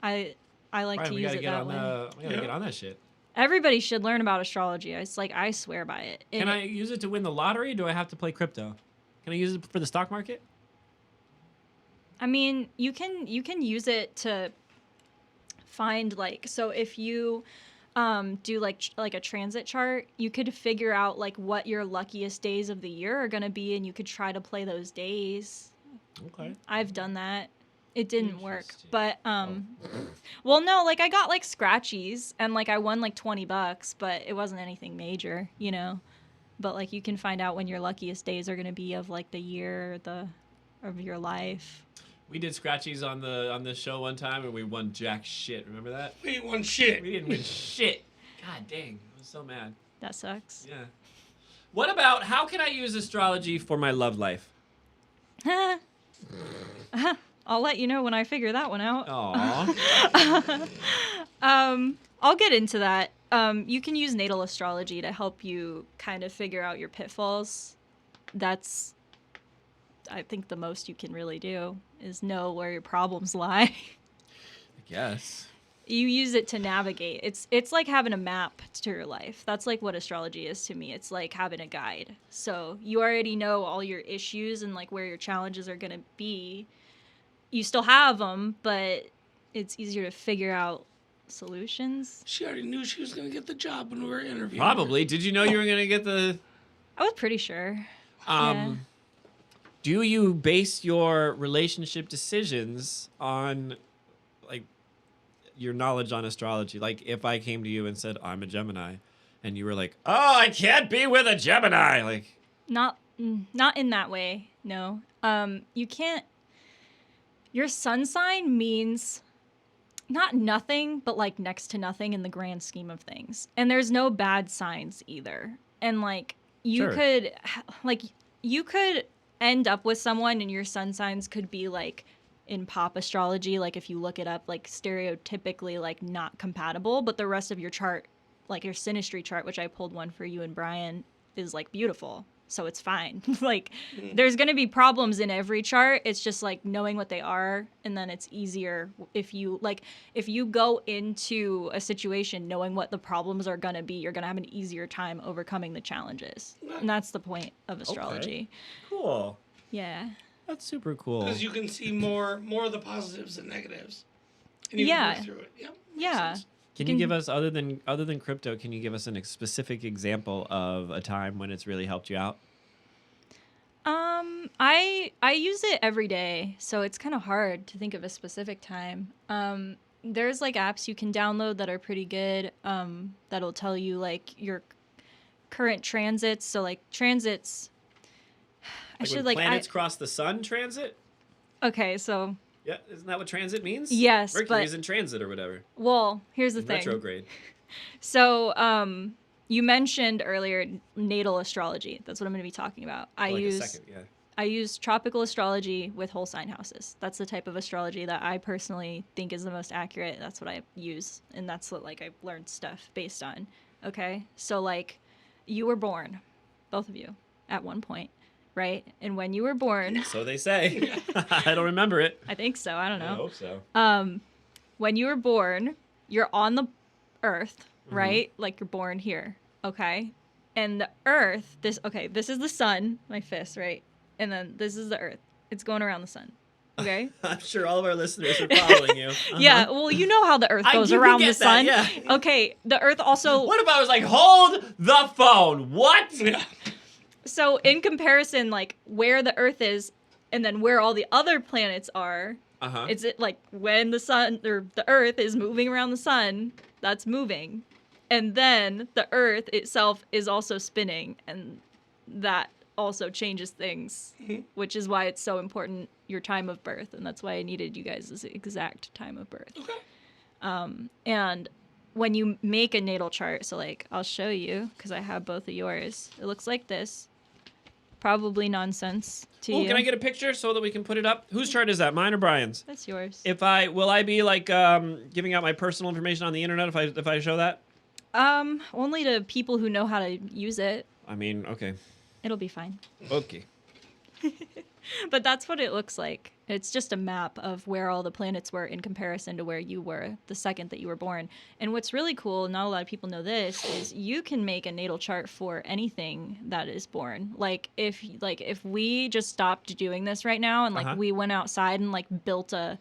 I like Brian, to we use gotta it get that on way. we gotta get on that shit. Everybody should learn about astrology. It's like I swear by it. Can I use it to win the lottery? Or do I have to play crypto? Can I use it for the stock market? I mean, you can use it to find like, so if you do like a transit chart, you could figure out like what your luckiest days of the year are going to be, and you could try to play those days. Okay. I've done that. It didn't work, Interesting. but well, no, like I got like scratchies and like I won like $20, but it wasn't anything major, But like you can find out when your luckiest days are going to be of like the year of your life. We did scratchies on the show one time and we won jack shit. Remember that? We ain't won shit. We didn't win shit. God dang, I was so mad. That sucks. Yeah. What about how can I use astrology for my love life? I'll let you know when I figure that one out. Aww. I'll get into that. You can use natal astrology to help you kind of figure out your pitfalls. That's, I think, the most you can really do is know where your problems lie. I guess. You use it to navigate. It's like having a map to your life. That's like what astrology is to me. It's like having a guide. So you already know all your issues and like where your challenges are going to be. You still have them, but it's easier to figure out solutions. She already knew she was going to get the job when we were interviewing. Probably. Did you know you were gonna get the? I was pretty sure. Do you base your relationship decisions on like your knowledge on astrology? Like if I came to you and said I'm a Gemini, and you were like, "Oh, I can't be with a Gemini," like Not in that way. No. You can't. Your sun sign means not nothing, but like next to nothing in the grand scheme of things. And there's no bad signs either. And like you could end up with someone and your sun signs could be like in pop astrology, like if you look it up, like stereotypically like not compatible, but the rest of your chart, like your synastry chart, which I pulled one for you and Brian, is like beautiful. So it's fine. Like there's going to be problems in every chart. It's just like knowing what they are, and then it's easier if you go into a situation knowing what the problems are going to be, you're going to have an easier time overcoming the challenges. And that's the point of astrology. cool. Yeah. That's super cool. Because you can see more of the positives than negatives. And you Yeah. can work through it. Yep. Makes Yeah. sense. Can you give us other than crypto? Can you give us a specific example of a time when it's really helped you out? I use it every day, so it's kind of hard to think of a specific time. There's like apps you can download that are pretty good. That'll tell you like your current transits. So like transits. When planets cross the sun transit? Okay, so Yeah, isn't that what transit means? Yes, Mercury's but- in transit or whatever. well, here's the In thing. retrograde. So, you mentioned earlier natal astrology. That's what I'm going to be talking about. I use tropical astrology with whole sign houses. That's the type of astrology that I personally think is the most accurate. That's what I use, and that's what like I've learned stuff based on. Okay, so like you were born, both of you, at one point, right? And when you were born, So they say. I don't remember it. I think so. I don't I know. hope so. When you were born, you're on the earth, right? Like you're born here, okay? And the earth, this is the sun, my fist, right? And then this is the earth. It's going around the sun, okay? I'm sure all of our listeners are following you. Yeah, well, you know how the earth I goes do around get the sun. that, yeah. Okay, the earth also... What if I was like, hold the phone? What? Yeah. So in comparison, like where the earth is and then where all the other planets are, Uh-huh. it's like when the sun or the earth is moving around the sun, that's moving. And then the earth itself is also spinning, and that also changes things, which is why it's so important, your time of birth. And that's why I needed you guys' exact time of birth. Okay. And when you make a natal chart, so like I'll show you because I have both of yours. It looks like this. Probably nonsense to Oh, you. can I get a picture so that we can put it up? Whose chart is that? Mine or Brian's? That's yours. Will I be like giving out my personal information on the internet if I show that? Only to people who know how to use it. I mean, okay. It'll be fine. Okay. But that's what it looks like. It's just a map of where all the planets were in comparison to where you were the second that you were born. And what's really cool, not a lot of people know this, is you can make a natal chart for anything that is born. Like if we just stopped doing this right now and like we went outside and like built a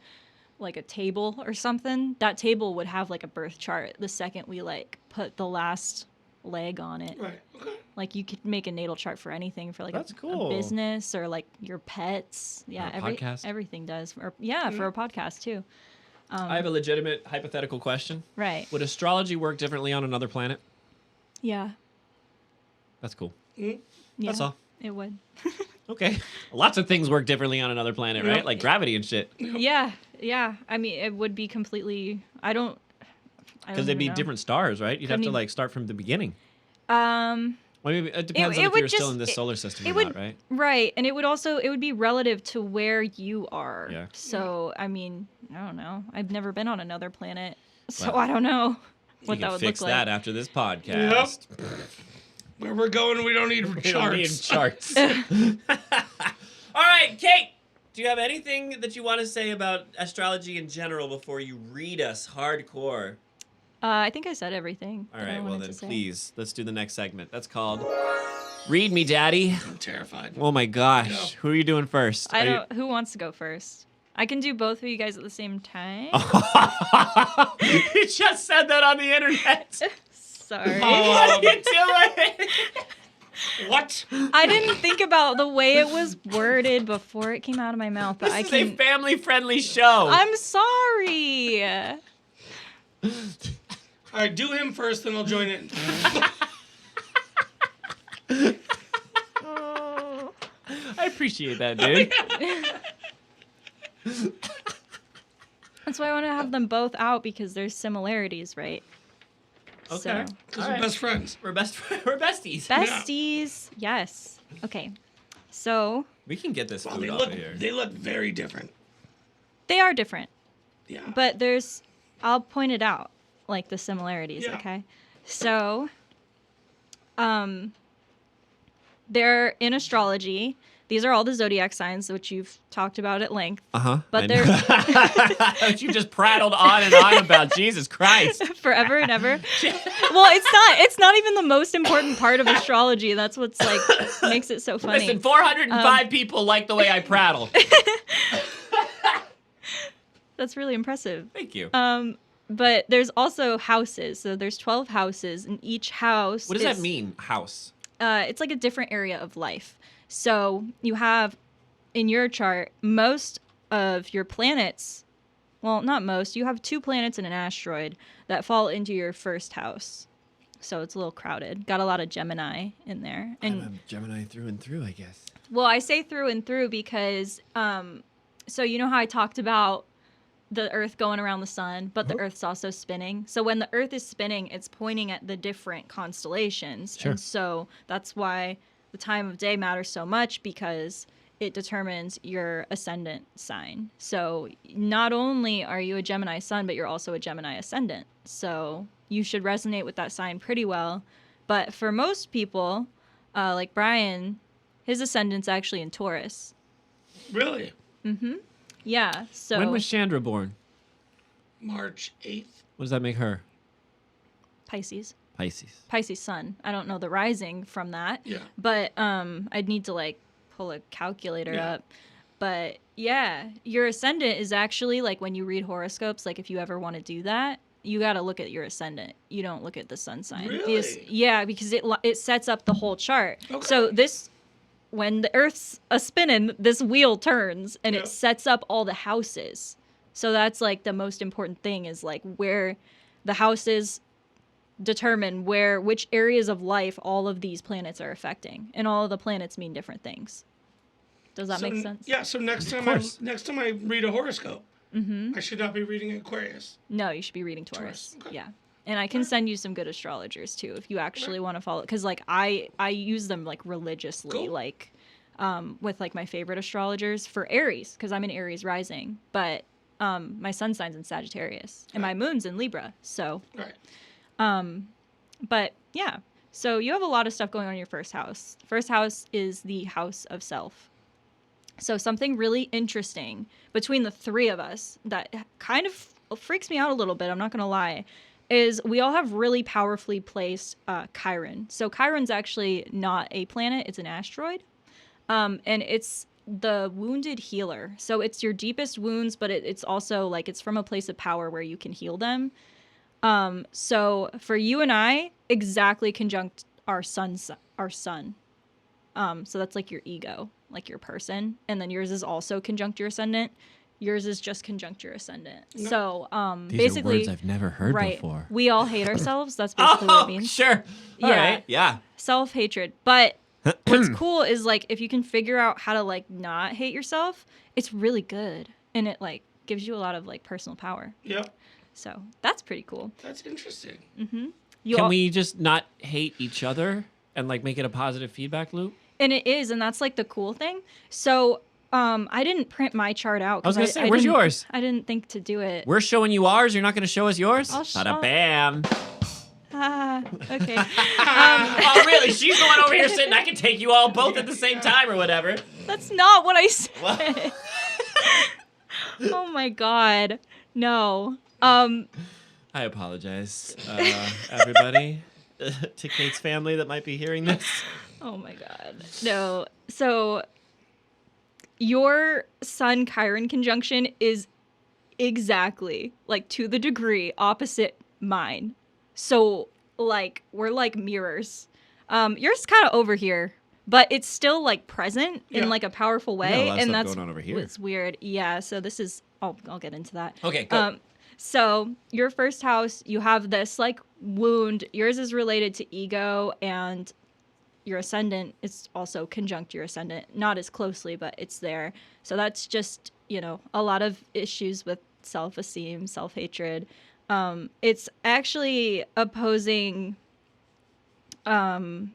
table or something, that table would have like a birth chart the second we like put the last leg on it. Right. Okay. Like you could make a natal chart for anything, for like That's a cool. business or like your pets. Yeah, Or a podcast. everything does. Or for a podcast too. I have a legitimate hypothetical question. Right. Would astrology work differently on another planet? Yeah. That's cool. Yeah. That's all. It would. Okay. Lots of things work differently on another planet, right? Like gravity and shit. Yeah. Yeah. I mean, it would be completely. Because they'd be different stars, right? You'd have to Couldn't like start from the beginning. Um. Well, maybe it depends it on if would you're still just- in this solar system it or would- not, right? Right, and it would be relative to where you are. Yeah. So I mean, I don't know. I've never been on another planet, so Well, I don't know what You that can would fix look that like. after this podcast. Where we're going, we don't need We don't charts. need charts. All right, Kate. Do you have anything that you want to say about astrology in general before you read us hardcore? I think I said everything. All that I right, well wanted then to say. please, let's do the next segment. That's called Read Me, Daddy. I'm terrified. Oh my gosh. No. Who are you doing first? I Are you- don't. Who wants to go first? I can do both of you guys at the same time. You just said that on the internet. Sorry. What are you doing? What? I didn't think about the way it was worded before it came out of my mouth, but This is a family-friendly show. I'm sorry. All right, do him first, then I'll join in. I appreciate that, dude. That's why I want to have them both out because there's similarities, right? Okay. So, Because All we're right. best friends. We're besties. besties, yes. Okay. So We can get this Well, food they off look of here. they look very different. they are different, Yeah. but I'll point it out, like the similarities, Yeah. okay? So, they're in astrology. These are all the zodiac signs, which you've talked about at length. Uh-huh. But But you just prattled on and on about Jesus Christ. Forever and ever. Well, it's not even the most important part of astrology. That's what's like makes it so funny. Listen, 405 people like the way I prattle. That's really impressive. Thank you. But there's also houses. So there's 12 houses, and each house What does that mean, house? It's like a different area of life. So you have in your chart most of your planets. Well, not most. You have 2 planets and an asteroid that fall into your first house. So it's a little crowded. Got a lot of Gemini in there. And I'm a Gemini through and through, I guess. well, I say through and through because so you know how I talked about the Earth going around the sun, but the Earth's also spinning. So when the Earth is spinning, it's pointing at the different constellations. Sure. And so that's why the time of day matters so much, because it determines your ascendant sign. So not only are you a Gemini sun, but you're also a Gemini ascendant. So you should resonate with that sign pretty well. But for most people, like Brian, His ascendant's actually in Taurus. Really? Yeah. So When was Chandra born? March 8th. What does that make her? Pisces. Pisces. Sun. I don't know the rising from that. Yeah. But I'd need to like pull a calculator Yeah. up. But yeah, your ascendant is actually like when you read horoscopes, like if you ever want to do that, you got to look at your ascendant. You don't look at the sun sign. Really? Yeah, because it sets up the whole chart. Okay. So when the Earth's a spinning, this wheel turns and Yeah. it sets up all the houses. So that's like the most important thing is like where the houses determine which areas of life all of these planets are affecting, and all of the planets mean different things. Does that make sense? Yeah. So next time I read a horoscope, I should not be reading Aquarius. No, you should be reading Taurus. Okay. Yeah. And I can send you some good astrologers too if you actually want to follow, because like I use them like religiously, Cool. like with like my favorite astrologers for Aries, because I'm an Aries rising, but my sun sign's in Sagittarius and my moon's in Libra. So Right. but yeah, so you have a lot of stuff going on in your first house. First house is the house of self. So something really interesting between the three of us that kind of freaks me out a little bit, I'm not going to lie, is we all have really powerfully placed Chiron. So Chiron's actually not a planet, it's an asteroid. And it's the wounded healer. So it's your deepest wounds, but it's also like it's from a place of power where you can heal them. So for you and I, exactly conjunct our sun. So that's like your ego, like your person. And then yours is also conjunct your ascendant. Yours is just conjunct your ascendant. No. So These basically, are words I've never heard right, before. we all hate ourselves. That's basically what it means. Sure. All Yeah. right. Yeah. Self-hatred. But what's cool is like if you can figure out how to like not hate yourself, it's really good. And it like gives you a lot of like personal power. Yep. So that's pretty cool. That's interesting. Can we just not hate each other and like make it a positive feedback loop? And it is, and that's like the cool thing. So I didn't print my chart out. I was 'cause gonna say, where's didn't- yours? I didn't think to do it. We're showing you ours. You're not going to show us yours? I'll Bada bam. Okay. Oh, really? She's the one over here sitting. I can take you all both at the same time or whatever. That's not what I said. What? Oh my god. No. I apologize, everybody, to Kate's family that might be hearing this. Oh my god. No. So your Sun Chiron conjunction is exactly like to the degree opposite mine. So like we're like mirrors. Yours kind of over here, but it's still like present in Yeah. like a powerful We got a way, lot of and stuff that's going on over here. what's weird. Yeah. So this is. I'll get into that. Okay, go. So your first house, you have this like wound. Yours is related to ego, and your ascendant is also conjunct your ascendant. Not as closely, but it's there. So that's just, a lot of issues with self-esteem, self-hatred. It's actually opposing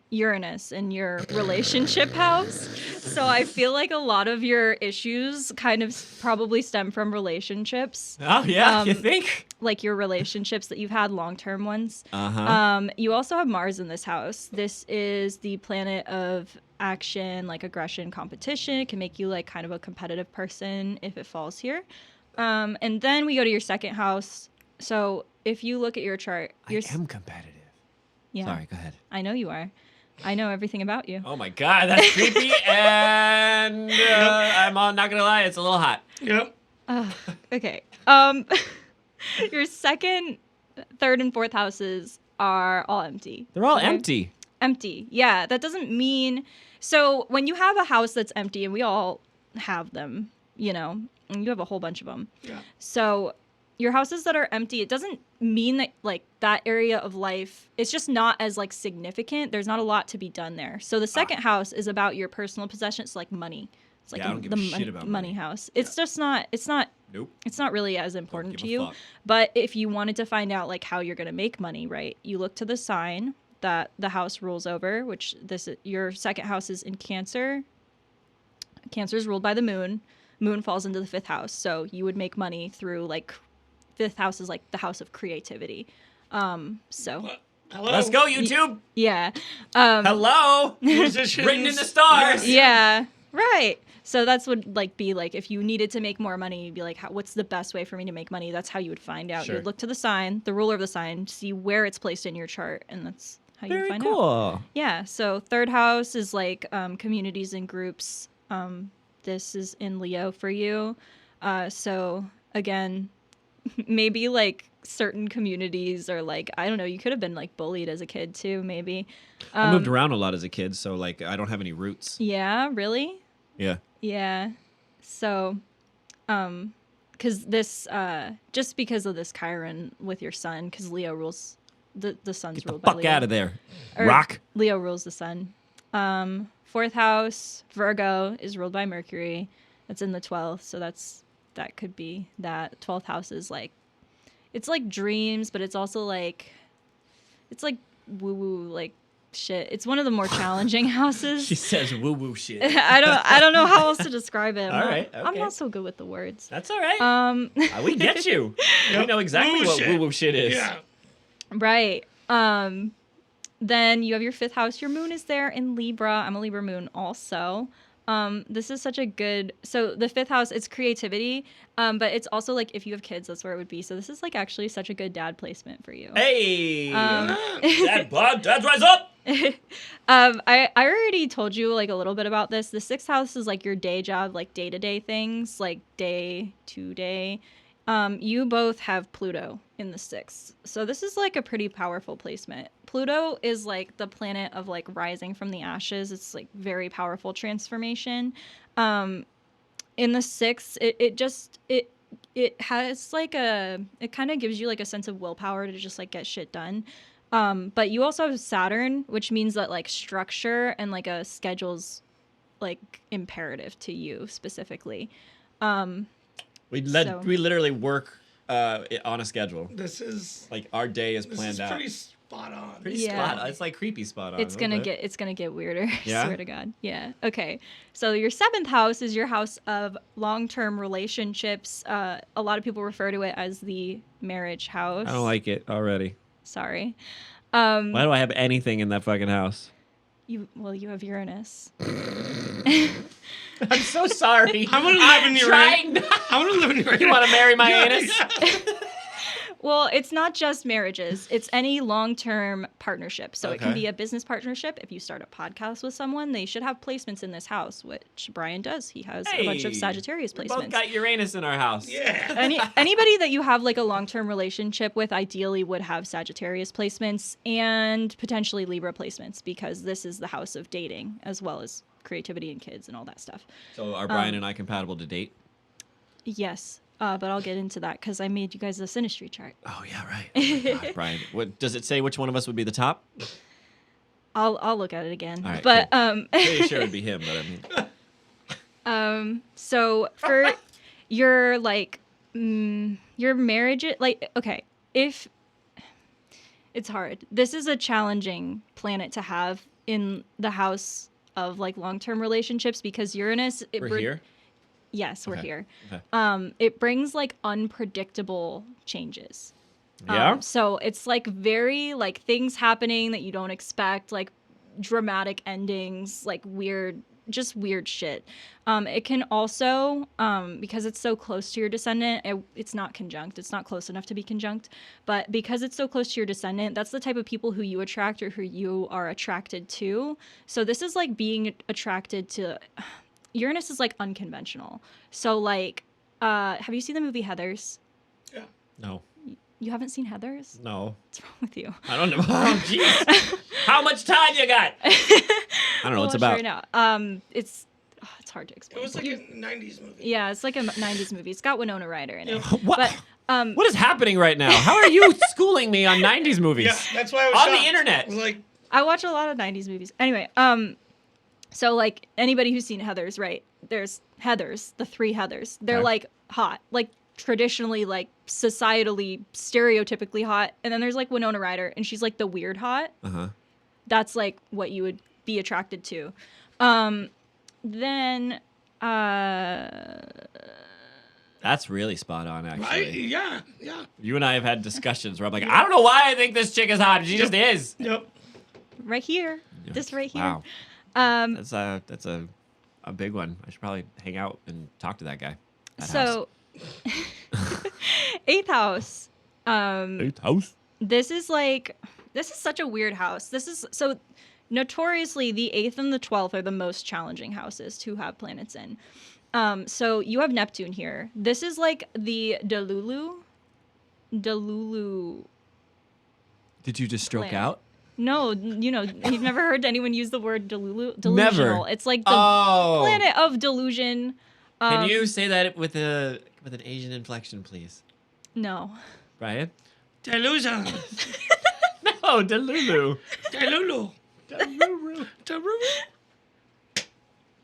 Uranus in your relationship house. So I feel like a lot of your issues kind of probably stem from relationships. Oh, yeah, you think? Like your relationships that you've had, long-term ones. Uh-huh. You also have Mars in this house. This is the planet of action, like aggression, competition. It can make you like kind of a competitive person if it falls here. And then we go to your second house. So if you look at your chart, I am competitive. yeah, Sorry, go ahead. I know you are. I know everything about you. Oh my god, that's creepy, and I'm not gonna lie, it's a little hot. Yep. Okay. Your second, third, and fourth houses are all empty. They're all Okay? empty. Empty. Yeah, that doesn't mean. So when you have a house that's empty, and we all have them, and you have a whole bunch of them. Yeah. So your houses that are empty, it doesn't mean that like that area of life, it's just not as like significant. There's not a lot to be done there. So the second house is about your personal possessions, like money. It's like Yeah, I don't give the a shit about money. house. It's just not. Nope. It's not really as important give to a you. fuck. But if you wanted to find out like how you're going to make money, right? You look to the sign that the house rules over, which your second house is in Cancer. Cancer is ruled by the moon. Moon falls into the fifth house. So you would make money through like fifth house is like the house of creativity. So Hello. Let's go, YouTube. Yeah. Hello. Musicians. Written in the stars. Yeah. Right. So that's would like be like if you needed to make more money, you'd be like, what's the best way for me to make money? That's how you would find out. Sure. You'd look to the sign, the ruler of the sign, see where it's placed in your chart, and that's how you Very find out. cool. Yeah. So third house is like communities and groups. This is in Leo for you. So again, maybe like certain communities are like, I don't know, you could have been like bullied as a kid too, maybe. I moved around a lot as a kid, so like I don't have any roots. Yeah, really? Yeah. Yeah. So, because this, just because of this Chiron with your sun, because Leo rules, the sun's Get the ruled by fuck Leo. out of there. Or Rock. Leo rules the sun. Fourth house, Virgo, is ruled by Mercury. That's in the 12th, so that could be that. 12th house is like, it's like dreams, but it's also like, it's like woo-woo, like shit. It's one of the more challenging houses. She says woo woo shit. I don't know how else to describe it. All right, I'm okay. not so good with the words. That's all right. We get you. We know exactly Woo what shit. woo woo shit is. Yeah. Right. Then you have your fifth house. Your moon is there in Libra. I'm a Libra moon also. This is such a good, so the fifth house, it's creativity, but it's also like if you have kids, that's where it would be. So this is like actually such a good dad placement for you. Hey, Dad Bod, Dad's rise up. I already told you like a little bit about this. The sixth house is like your day job, like day-to-day things, like day to day. You both have Pluto in the sixth. So this is like a pretty powerful placement. Pluto is like the planet of like rising from the ashes. It's like very powerful transformation. In the sixth, it has like it kind of gives you like a sense of willpower to just like get shit done. But you also have Saturn, which means that like structure and like a schedule's like imperative to you specifically. We So- literally work on a schedule. This is Like our day is this planned is out. pretty spot on. Pretty Yeah. spot on. It's like creepy spot on. It's a gonna little bit. get weirder. I Yeah? swear to God. Yeah. Okay. So your seventh house is your house of long-term relationships. A lot of people refer to it as the marriage house. I don't like it already. Sorry. Why do I have anything in that fucking house? You have Uranus. I'm so sorry. I want to live in your trying not- I want to live in your You want to marry my anus? Well, it's not just marriages. It's any long-term partnership. So it can Okay. be a business partnership. If you start a podcast with someone, they should have placements in this house, which Brian does. He has a bunch of Hey, Sagittarius We placements. both got Uranus in our house. Yeah. Anybody that you have like a long-term relationship with ideally would have Sagittarius placements and potentially Libra placements because this is the house of dating as well as creativity and kids and all that stuff. So are Brian and I compatible to date? Yes. But I'll get into that because I made you guys a synastry chart. Oh yeah, right. Oh my God, Brian, what does it say? Which one of us would be the top? I'll look at it again. All right, but Pretty sure it'd be him, but I mean, so for your like your marriage, like okay, if it's hard. This is a challenging planet to have in the house of like long-term relationships because Uranus. we're here. Yes, we're Okay. here. Okay. It brings like unpredictable changes. Yeah. So it's like very like things happening that you don't expect, like dramatic endings, like weird shit. It can also, because it's so close to your descendant, it's not conjunct. It's not close enough to be conjunct. But because it's so close to your descendant, that's the type of people who you attract or who you are attracted to. So this is like being attracted to... Uranus is like unconventional. So like, have you seen the movie Heathers? Yeah. No. You haven't seen Heathers? No. What's wrong with you? I don't know. Oh, jeez. How much time you got? I don't know. I'll It's watch it about. right now. It's hard to It explain. was like a 90s movie. Yeah, it's like a 90s movie. It's got Winona Ryder in it. What? But What is happening right now? How are you schooling me on 90s movies? Yeah, that's why I was On shocked. the internet. I was like, I watch a lot of 90s movies. Anyway, so like anybody who's seen Heathers, right? There's Heathers, the three Heathers. They're Okay. like hot, like traditionally, like societally, stereotypically hot. And then there's like Winona Ryder, and she's like the weird hot. Uh-huh. That's like what you would be attracted to. Then That's really spot on, actually. Right? Yeah. You and I have had discussions where I'm like, I don't know why I think this chick is hot. She just is. Yep. Right here. This right here. Wow. Um, That's a big one. I should probably hang out and talk to that guy. so, eighth house. Eighth house. This is such a weird house. Notoriously, the 8th and the 12th are the most challenging houses to have planets in. So you have Neptune here. This is like the Delulu. Did you just stroke Planet. out? No, you've never heard anyone use the word delusional. Never. It's like the planet of delusion. Can you say that with an Asian inflection, please? No. Brian? Delusion. No, Delulu. Delulu.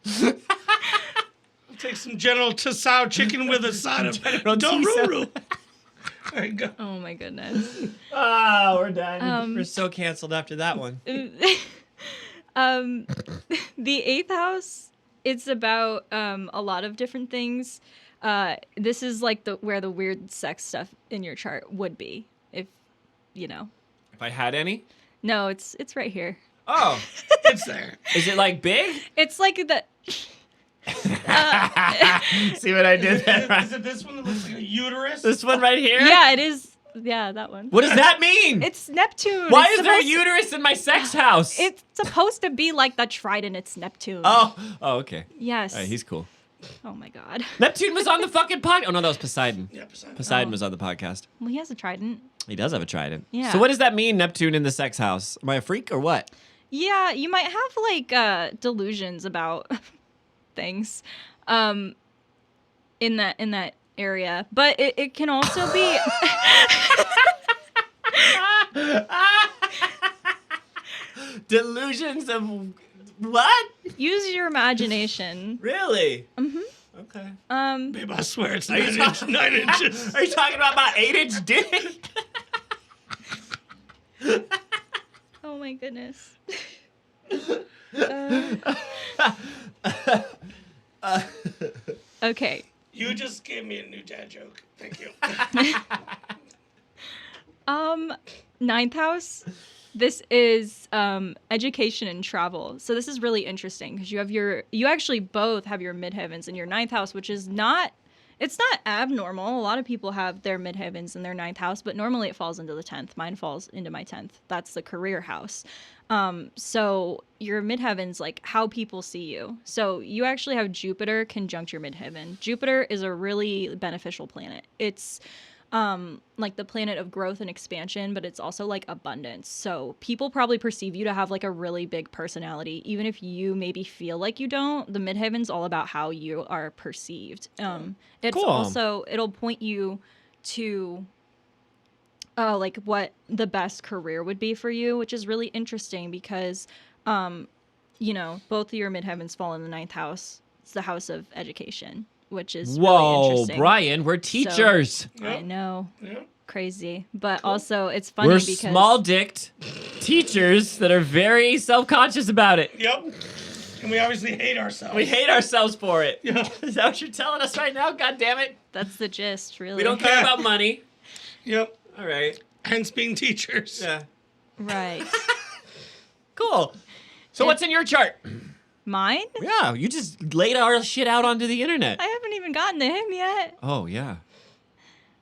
I'll take some General Tsao chicken with a side of General Daruru. There you go. Oh my goodness. Oh, we're done. We're so canceled after that one. The 8th house, it's about a lot of different things. This is like where the weird sex stuff in your chart would be, if you know. If I had any? No, it's right here. Oh. It's there. Is it like big? It's like the. See what I did there? Is it this one that looks like a uterus? This one right here? Yeah, it is. Yeah, that one. What does that mean? It's Neptune. Why It's is there a supposed- uterus in my sex house? It's supposed to be like the trident. It's Neptune. Oh, okay. Yes. All right, he's cool. Oh my god. Neptune was on the fucking podcast. Oh, no, that was Poseidon. Yeah, Poseidon. Poseidon Oh. was on the podcast. Well, he has a trident. He does have a trident. Yeah. So what does that mean, Neptune in the sex house? Am I a freak or what? Yeah, you might have like delusions about things in that area, but it can also be Delusions of what? use your imagination. Really? Mm-hmm. Okay. Babe, I swear it's Are you 9 inches. Are you talking about my 8-inch dick? Oh my goodness. Okay. You just gave me a new dad joke. Thank you. 9th house. This is education and travel. So this is really interesting because you actually both have your midheavens in your 9th house, which is not abnormal. A lot of people have their midheavens in their 9th house, but normally it falls into the 10th. Mine falls into my 10th. That's the career house. So your midheavens, like how people see you. So you actually have Jupiter conjunct your midheaven. Jupiter is a really beneficial planet. It's like the planet of growth and expansion, but it's also like abundance. So people probably perceive you to have like a really big personality, even if you maybe feel like you don't. The midheaven's all about how you are perceived. It's Cool. also, it'll point you to like what the best career would be for you, which is really interesting because both of your midheavens fall in the 9th house. It's the house of education, which is really Whoa, interesting. Brian, we're teachers. I know. Yeah. Crazy. But also it's funny We're because small-dicked teachers that are very self-conscious about it. Yep. And we obviously hate ourselves. We hate ourselves for it. Yeah. Is that what you're telling us right now? God damn it. that's the gist, really. We don't care about money. Yep. All right. Hence being teachers. Yeah. Right. Cool. So what's in your chart? Mine? Yeah, you just laid our shit out onto the internet. I haven't even gotten to him yet. Oh, yeah.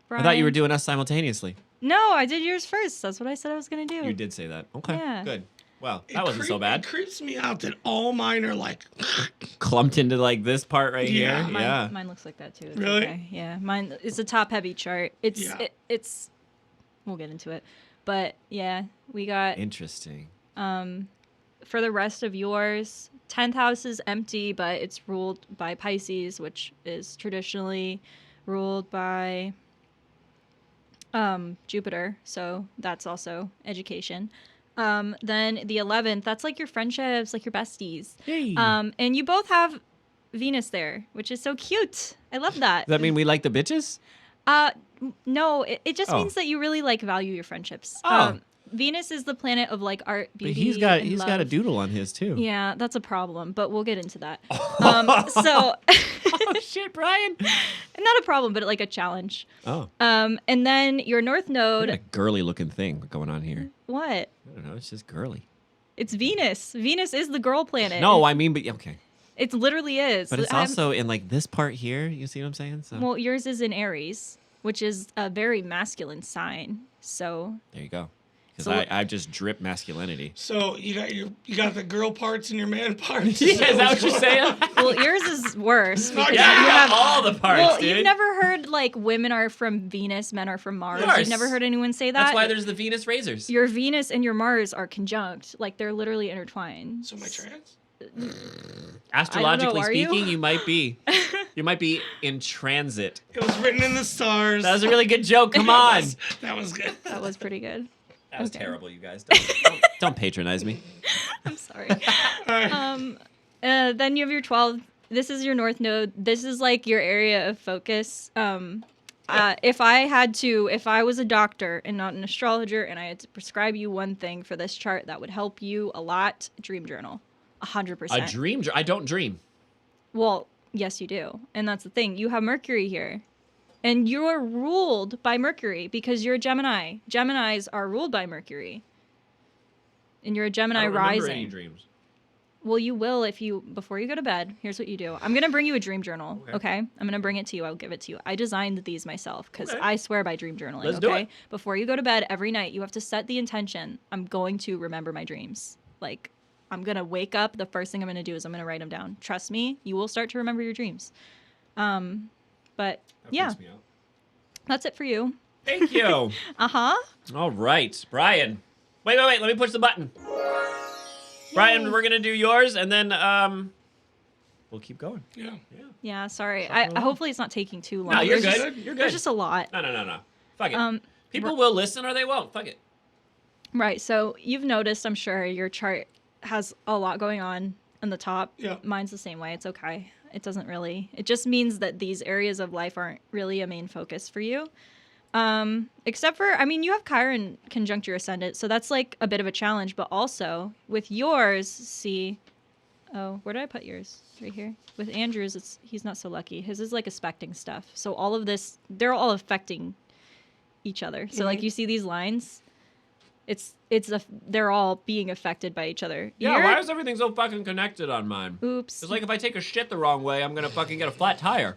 Brian. I thought you were doing us simultaneously. No, I did yours first. That's what I said I was going to do. You did say that. Okay, Yeah. good. Well, that wasn't so bad. It creeps me out that all mine are like, Clumped into like this part right Yeah. here. Mine, Yeah. mine looks like that too. It's Really? Okay. Yeah. Mine is a top heavy chart. It's Yeah. it's we'll get into it. But yeah, we got Interesting. for the rest of yours, 10th house is empty, but it's ruled by Pisces, which is traditionally ruled by Jupiter. So that's also education. Then the 11th, that's like your friendships, like your besties. Hey. And you both have Venus there, which is so cute. I love that. Does that mean we like the bitches? No, it just Oh. means that you really like value your friendships. Oh. Venus is the planet of like art, But beauty. he's got and got a love. doodle on his too. Yeah, that's a problem, but we'll get into that. So Oh shit, Brian. Not a problem, but like a challenge. Oh. And then your north Look node. at a girly looking thing going on here. What? I don't know. It's just girly. It's Venus. Venus is the girl planet. No, I mean, but okay. It literally is. But it's also in like this part here. You see what I'm saying? So Well, yours is in Aries, which is a very masculine sign. So there you go. Because So- I just drip masculinity. So you got the girl parts and your man parts. Yeah, is that what you're saying? well, yours is worse. Because Yeah, Yeah, you you got have all the parts, Well, dude. you've never heard like women are from Venus, men are from Mars. Of course. You've never heard anyone say that. That's why there's the Venus razors. Your Venus and your Mars are conjunct. Like they're literally intertwined. So my trans? Astrologically are you? speaking, you might be. You might be in transit. It was written in the stars. That was a really good joke. Come on. That was good. That was pretty good. That was Okay. terrible, you guys. Don't patronize me. I'm sorry. All right. Then you have your 12. This is your north node. This is like your area of focus. If I was a doctor and not an astrologer and I had to prescribe you one thing for this chart that would help you a lot, dream journal. 100%. A dream? I don't dream. Well, yes, you do. And that's the thing. You have Mercury here. And you're ruled by Mercury because you're a Gemini. Geminis are ruled by Mercury. And you're a Gemini I don't remember rising. any dreams. Well, you will before you go to bed. Here's what you do. I'm going to bring you a dream journal, okay? I'm going to bring it to you. I'll give it to you. I designed these myself because Okay. I swear by dream journaling, Let's okay? do it. Before you go to bed every night, you have to set the intention. I'm going to remember my dreams. Like, I'm going to wake up. The first thing I'm going to do is I'm going to write them down. Trust me, you will start to remember your dreams. But That yeah, freaks me out. that's it for you. Thank you. Uh-huh. All right, Brian. Wait. Let me push the button. Brian, we're gonna do yours, and then we'll keep going. Yeah. Yeah, sorry. I hopefully it's not taking too long. No, you're There's good. just- You're There's good. just a lot. No. Fuck it. Um, People will listen or they won't. Fuck it. Right. So you've noticed, I'm sure, your chart has a lot going on the top. Yeah. Mine's the same way. It's okay. It doesn't really. It just means that these areas of life aren't really a main focus for you. Except for, I mean, you have Chiron conjunct your ascendant, so that's like a bit of a challenge. But also with yours, see, oh, where did I put yours? Right here. With Andrew's, he's not so lucky. His is like aspecting stuff. So all of this, they're all affecting each other. So like you see these lines, they're all being affected by each other. Yeah, You're- why is everything so fucking connected on mine? Oops. It's like if I take a shit the wrong way, I'm gonna fucking get a flat tire.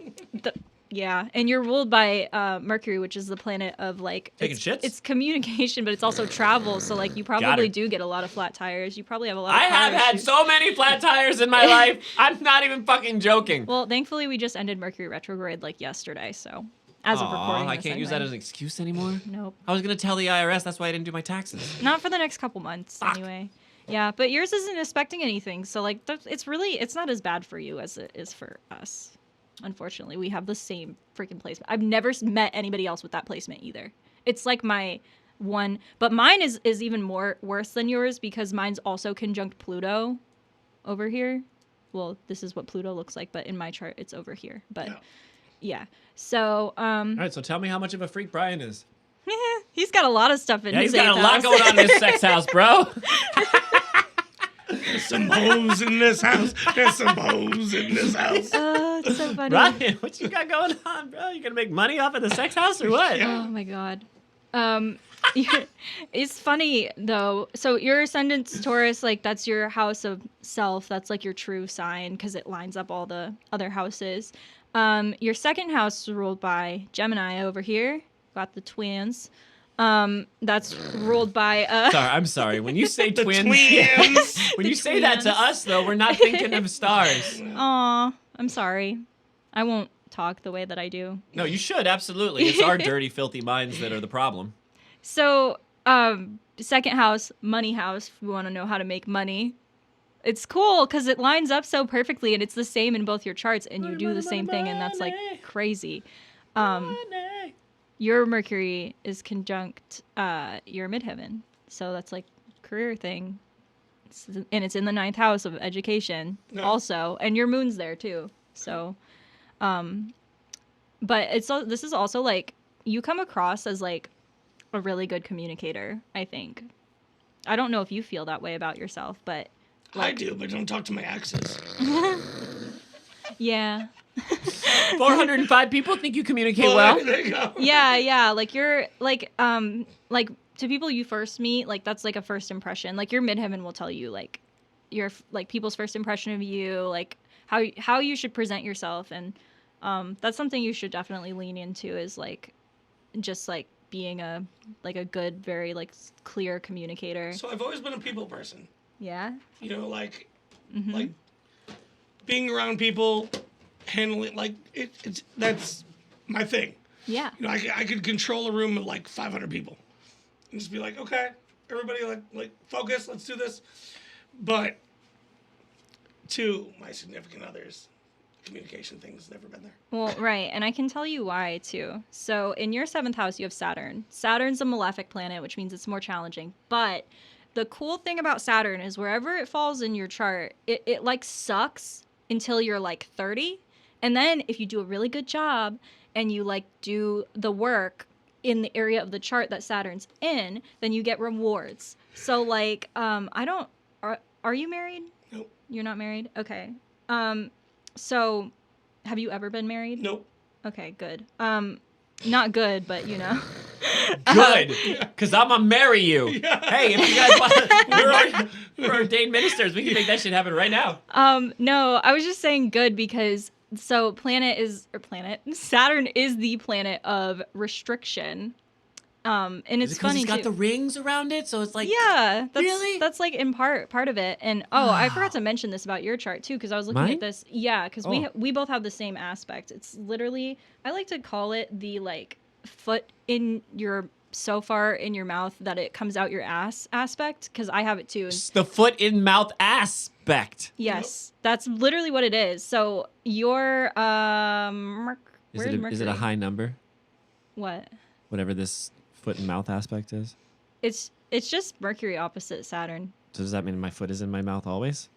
Yeah, and you're ruled by Mercury, which is the planet of like Taking it's, shits? It's communication, but it's also travel. So like you probably do get a lot of flat tires. You probably have a lot. Of I have car had issues. so many flat tires in my life. I'm not even fucking joking. Well, thankfully we just ended Mercury retrograde like yesterday, so as of Aw, recording, I this can't use that anyway. as an excuse anymore. Nope, I was gonna tell the IRS. That's why I didn't do my taxes. not for the next couple months anyway. Yeah, but yours isn't expecting anything, so like it's not as bad for you as it is for us. Unfortunately, we have the same freaking placement. I've never met anybody else with that placement either. It's like my one, but mine is even more worse than yours because mine's also conjunct Pluto over here. Well, this is what Pluto looks like, but in my chart it's over here. But yeah. So All right, so tell me how much of a freak Brian is. he's got a lot of stuff in Yeah, his he's got a eighth lot house. going on in his sex house, bro. There's some hoes in this house. There's some hoes in this house. Oh, it's so funny. Brian, what you got going on, bro? You gonna make money off of the sex house or what? Oh my god. It's funny though. So your ascendant's Taurus, like that's your house of self. That's like your true sign because it lines up all the other houses. Your second house is ruled by Gemini over here. Got the twins. That's ruled by I'm sorry. When you say The twins, twins. when you The say that to twins. us though, we're not thinking of stars. Aw, I'm sorry. I won't talk the way that I do. No, you should absolutely. It's our dirty, filthy minds that are the problem. So, second house, money house, if we want to know how to make money. It's cool because it lines up so perfectly and it's the same in both your charts and you do the same thing and that's like crazy. Money. Your Mercury is conjunct your midheaven. So that's like career thing. And it's in the 9th house of education also. And your moon's there too. So, but this is also like, you come across as like a really good communicator, I think. I don't know if you feel that way about yourself, but I do, but don't talk to my exes. yeah. 405 people think you communicate Well, well. there you go. Yeah. Like you're like to people you first meet, like that's like a first impression. Like your midheaven will tell you like your like people's first impression of you, like how you should present yourself, and that's something you should definitely lean into is like just like being a good, very like clear communicator. So I've always been a people person. Yeah. You know, like being around people, handling like it's that's my thing. Yeah. You know, I could control a room of like 500 people and just be like, okay, everybody like focus, let's do this. But to my significant others, communication thing's never been there. Well, right. And I can tell you why, too. So in your 7th house, you have Saturn. Saturn's a malefic planet, which means it's more challenging. But the cool thing about Saturn is wherever it falls in your chart, it like sucks until you're like 30. And then if you do a really good job and you like do the work in the area of the chart that Saturn's in, then you get rewards. So like, are you married? Nope. You're not married? Okay. So have you ever been married? Nope. Okay, good. Not good, but you know. Good, because I'm gonna marry you. Yeah. Hey, if you guys want, we're ordained ministers. We can make that shit happen right now. No, I was just saying good because Saturn is the planet of restriction. And it's Is it 'cause funny it's got too. the rings around it, so it's like Yeah, that's Really? that's like in part of it. And I forgot to mention this about your chart too, because I was looking Mine? at this. Yeah, because Oh. we both have the same aspect. It's literally, I like to call it the like foot in your so far in your mouth that it comes out your ass aspect, because I have it too. And It's the foot in mouth aspect. yes, that's literally what it is. So your Is it a high number? What? Whatever this foot and mouth aspect is. It's just Mercury opposite Saturn. So does that mean my foot is in my mouth always?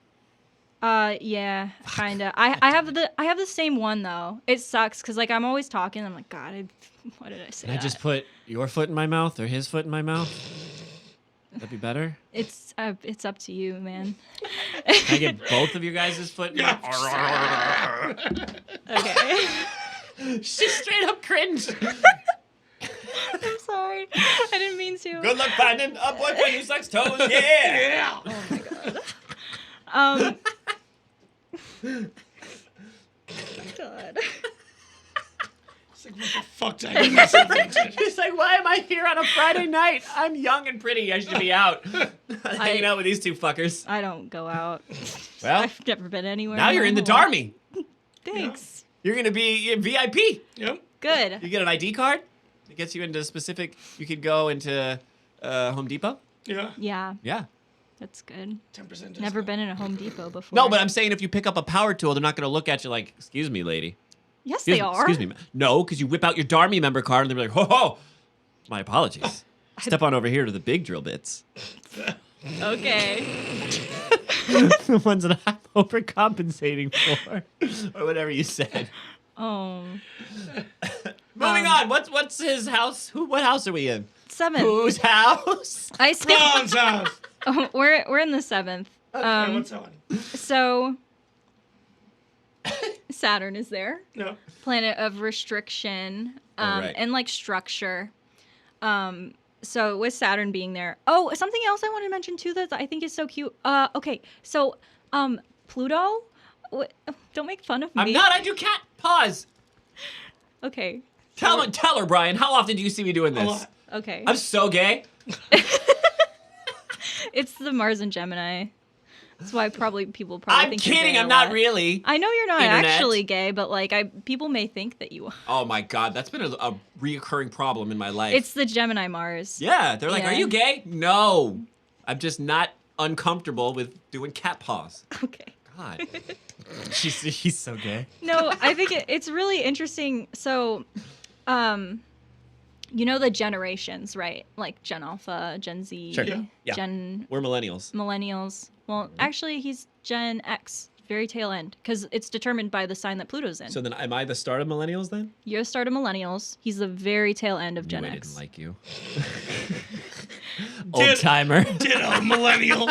Yeah, kinda. I have the same one though. It sucks because like I'm always talking. I'm like, God, what did I say? Can I just put your foot in my mouth or his foot in my mouth? That'd be better. It's up to you, man. Can I get both of you guys' foot in my Okay. She straight up cringed. I'm sorry. I didn't mean to. Good luck finding a boyfriend who sucks toes. Yeah. Yeah. God. It's like, what the fuck did I get myself into? She's like, why am I here on a Friday night? I'm young and pretty. I should be out. Hanging out with these two fuckers. I don't go out. Well, I've never been anywhere. now you're in the my whole Darmy. life. Thanks. You're going to be in VIP. Yep. Good. You get an ID card. It gets you into specific. You could go into Home Depot. Yeah. Yeah, Yeah. that's good. 10% discount. Never been in a Home Depot before. No, but I'm saying if you pick up a power tool, they're not going to look at you like, excuse me, lady. Yes, they are. Excuse me. No, because you whip out your Darmy member card and they're like, ho ho. My apologies. Step on over here to the big drill bits. Okay. The ones that I'm overcompensating for. Or whatever you said. Oh. Moving on. What's his house? What house are we in? 7th. Whose house? I skipped. Ron's house. Oh, we're in the 7th. Okay, what's that one? So Saturn is there, No. planet of restriction, right. and like structure. So with Saturn being there. Oh, something else I want to mention too that I think is so cute. Okay, so Pluto. Don't make fun of me. I'm not. I do cat. Pause. Okay. Tell her, Brian. How often do you see me doing A this? lot. Okay. I'm so gay. It's the Mars and Gemini. That's why people probably I'm think you're kidding. gay a I'm not lot. really. I know you're not Internet. actually gay, but like people may think that you are. Oh my God, that's been a reoccurring problem in my life. It's the Gemini Mars. Yeah, they're like, Yeah. are you gay? No. I'm just not uncomfortable with doing cat paws. Okay. God. He's so gay. No, I think it's really interesting. So, you know the generations, right? Like Gen Alpha, Gen Z, Sure. Yeah. Gen We're millennials. Millennials. Well, actually, he's Gen X, very tail end, because it's determined by the sign that Pluto's in. So then am I the start of millennials then? You're the start of Millennials. He's the very tail end of Gen I X. didn't like you. Old timer. Ditto, millennial.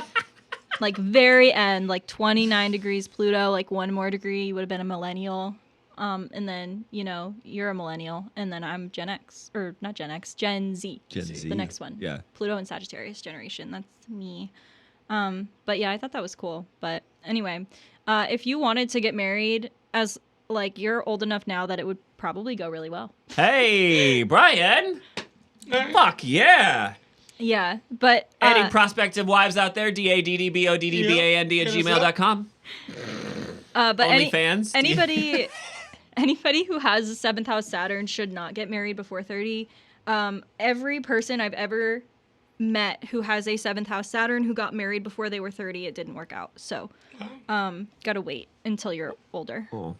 Like very end, like 29 degrees Pluto, like one more degree, you would have been a millennial. And then, you're a millennial, and then I'm Gen X, or not Gen X, Gen Z. Gen Z. The next one. Yeah. Pluto and Sagittarius generation. That's me. But yeah, I thought that was cool. But anyway, if you wanted to get married as like you're old enough now that it would probably go really well. Hey, Brian. Fuck yeah. Yeah, but Any prospective wives out there? DadBodPod at gmail.com. But OnlyFans. anybody who has a 7th house Saturn should not get married before 30. Every person I've ever met who has a 7th house Saturn who got married before they were 30, it didn't work out. So, gotta wait until you're older. Cool.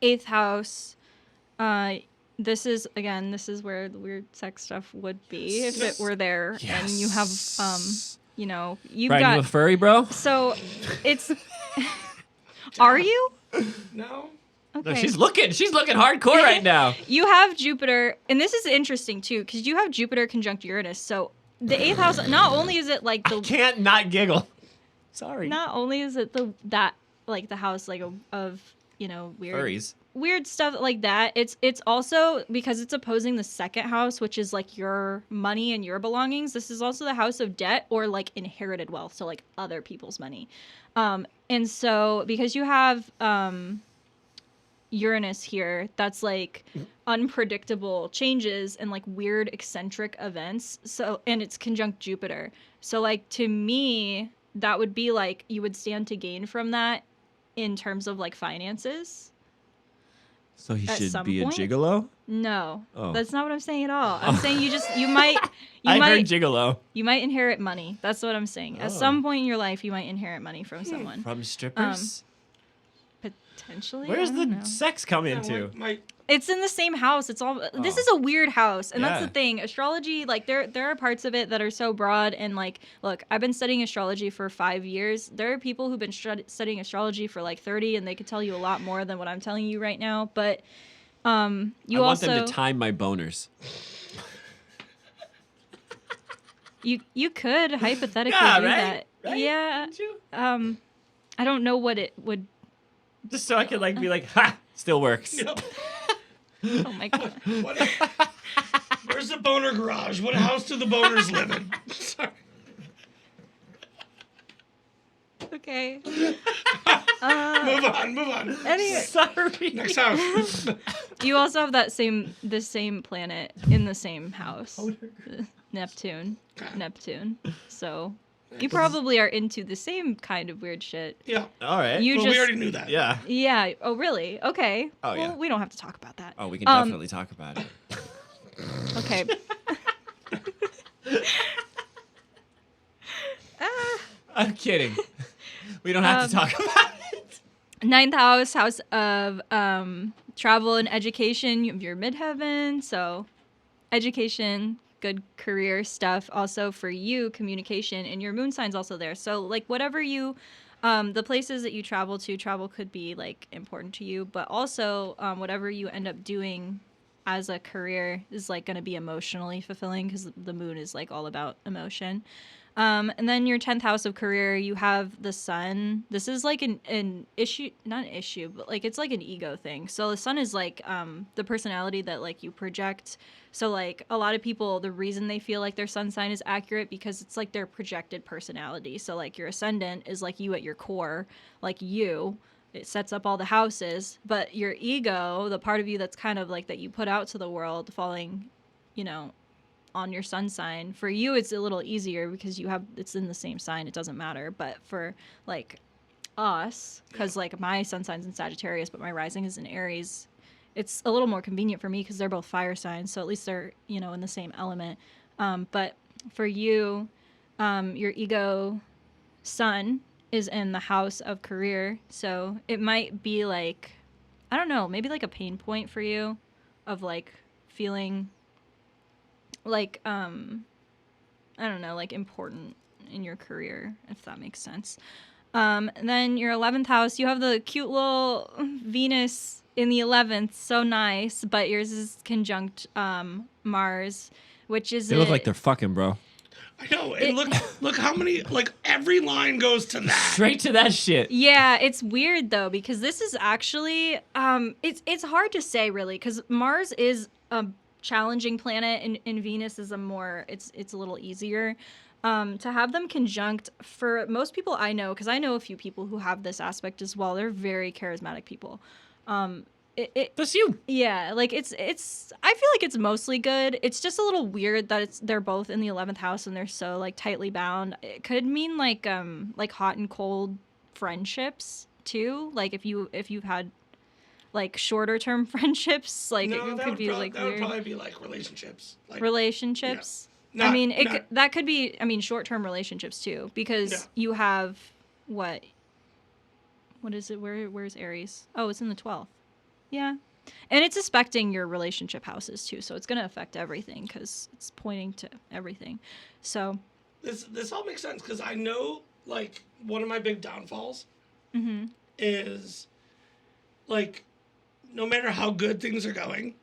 8th house. This is where the weird sex stuff would be if it were there, and you have, you've Brian, got you a furry, bro? So, it's. Are you? No. Okay. No, she's looking hardcore right now. You have Jupiter, and this is interesting too, because you have Jupiter conjunct Uranus. So the 8th house, not only is it like I can't not giggle. Sorry. not only is it the house like of Furries. weird stuff like that. It's also because it's opposing the 2nd house, which is like your money and your belongings. This is also the house of debt or like inherited wealth, so like other people's money. And so because you have Uranus here, that's like unpredictable changes and like weird eccentric events. So, and it's conjunct Jupiter. So like to me, that would be like you would stand to gain from that in terms of like finances. So he At should some be point? a gigolo? No, Oh. that's not what I'm saying at all. I'm saying you might I heard gigolo. you might inherit money. That's what I'm saying. At Oh. some point in your life, you might inherit money from someone. From strippers? Potentially. Where's I the don't know. sex come into? It's in the same house. It's all. This Oh. is a weird house, and that's Yeah. the thing. Astrology, like there are parts of it that are so broad, and like, look, I've been studying astrology for 5 years. There are people who've been studying astrology for like 30, and they could tell you a lot more than what I'm telling you right now. But you I want also them to time my boners. you could hypothetically Yeah, do right? that. Right? Yeah. Wouldn't you? I don't know what it would. Just so I could like be like, ha, still works. Oh my god. Where's the boner garage? What house do the boners live in? Sorry. Okay. Move on. Anyway, Sorry. Next house. you also have the same planet in the same house. Neptune. So you probably are into the same kind of weird shit. Yeah. All right. You Well, just we already knew that. Yeah. Yeah. Oh, really? Okay. Oh, yeah. Well, we don't have to talk about that. Oh, we can definitely talk about it. Okay. I'm kidding. We don't have to talk about it. 9th house of travel and education. You have your midheaven, so education, good career stuff. Also for you, communication, and your moon sign's also there. So like whatever you, the places that you travel could be like important to you, but also whatever you end up doing as a career is like going to be emotionally fulfilling because the moon is like all about emotion. And then your 10th house of career, you have the sun. This is like an issue, not an issue, but like it's like an ego thing. So the sun is like the personality that like you project. So like a lot of people, the reason they feel like their sun sign is accurate because it's like their projected personality. So like your ascendant is like you at your core, like you. It sets up all the houses, but your ego, the part of you that's kind of like that you put out to the world, falling, on your sun sign. For you, it's a little easier because it's in the same sign. It doesn't matter. But for like us, because like my sun sign's in Sagittarius, but my rising is in Aries, it's a little more convenient for me because they're both fire signs. So at least they're, in the same element. But for you, your ego sun is in the house of career. So it might be like, I don't know, maybe like a pain point for you of like feeling like I don't know, like important in your career, if that makes sense. And then your 11th house, you have the cute little Venus in the 11th, so nice, but yours is conjunct Mars, which is They look like they're fucking, bro. I know. And look how many, like, every line goes to that. Straight to that shit. Yeah, it's weird though because this is actually it's hard to say really because Mars is a challenging planet and Venus is a more it's a little easier. To have them conjunct for most people I know because I know a few people who have this aspect as well. They're very charismatic people. That's you. Yeah, like it's I feel like it's mostly good. It's just a little weird that they're both in the 11th house and they're so like tightly bound. It could mean like hot and cold friendships too. Like if you've had like shorter term friendships, like No, it that could would be like that would weird probably be like relationships. Like, relationships. yeah. I mean, Not- that could be short term relationships too because Yeah. you have what is it? Where's Aries? Oh, it's in the 12th. Yeah. And it's affecting your relationship houses too, so it's going to affect everything because it's pointing to everything. So This all makes sense because I know, like, one of my big downfalls mm-hmm. is, like, no matter how good things are going,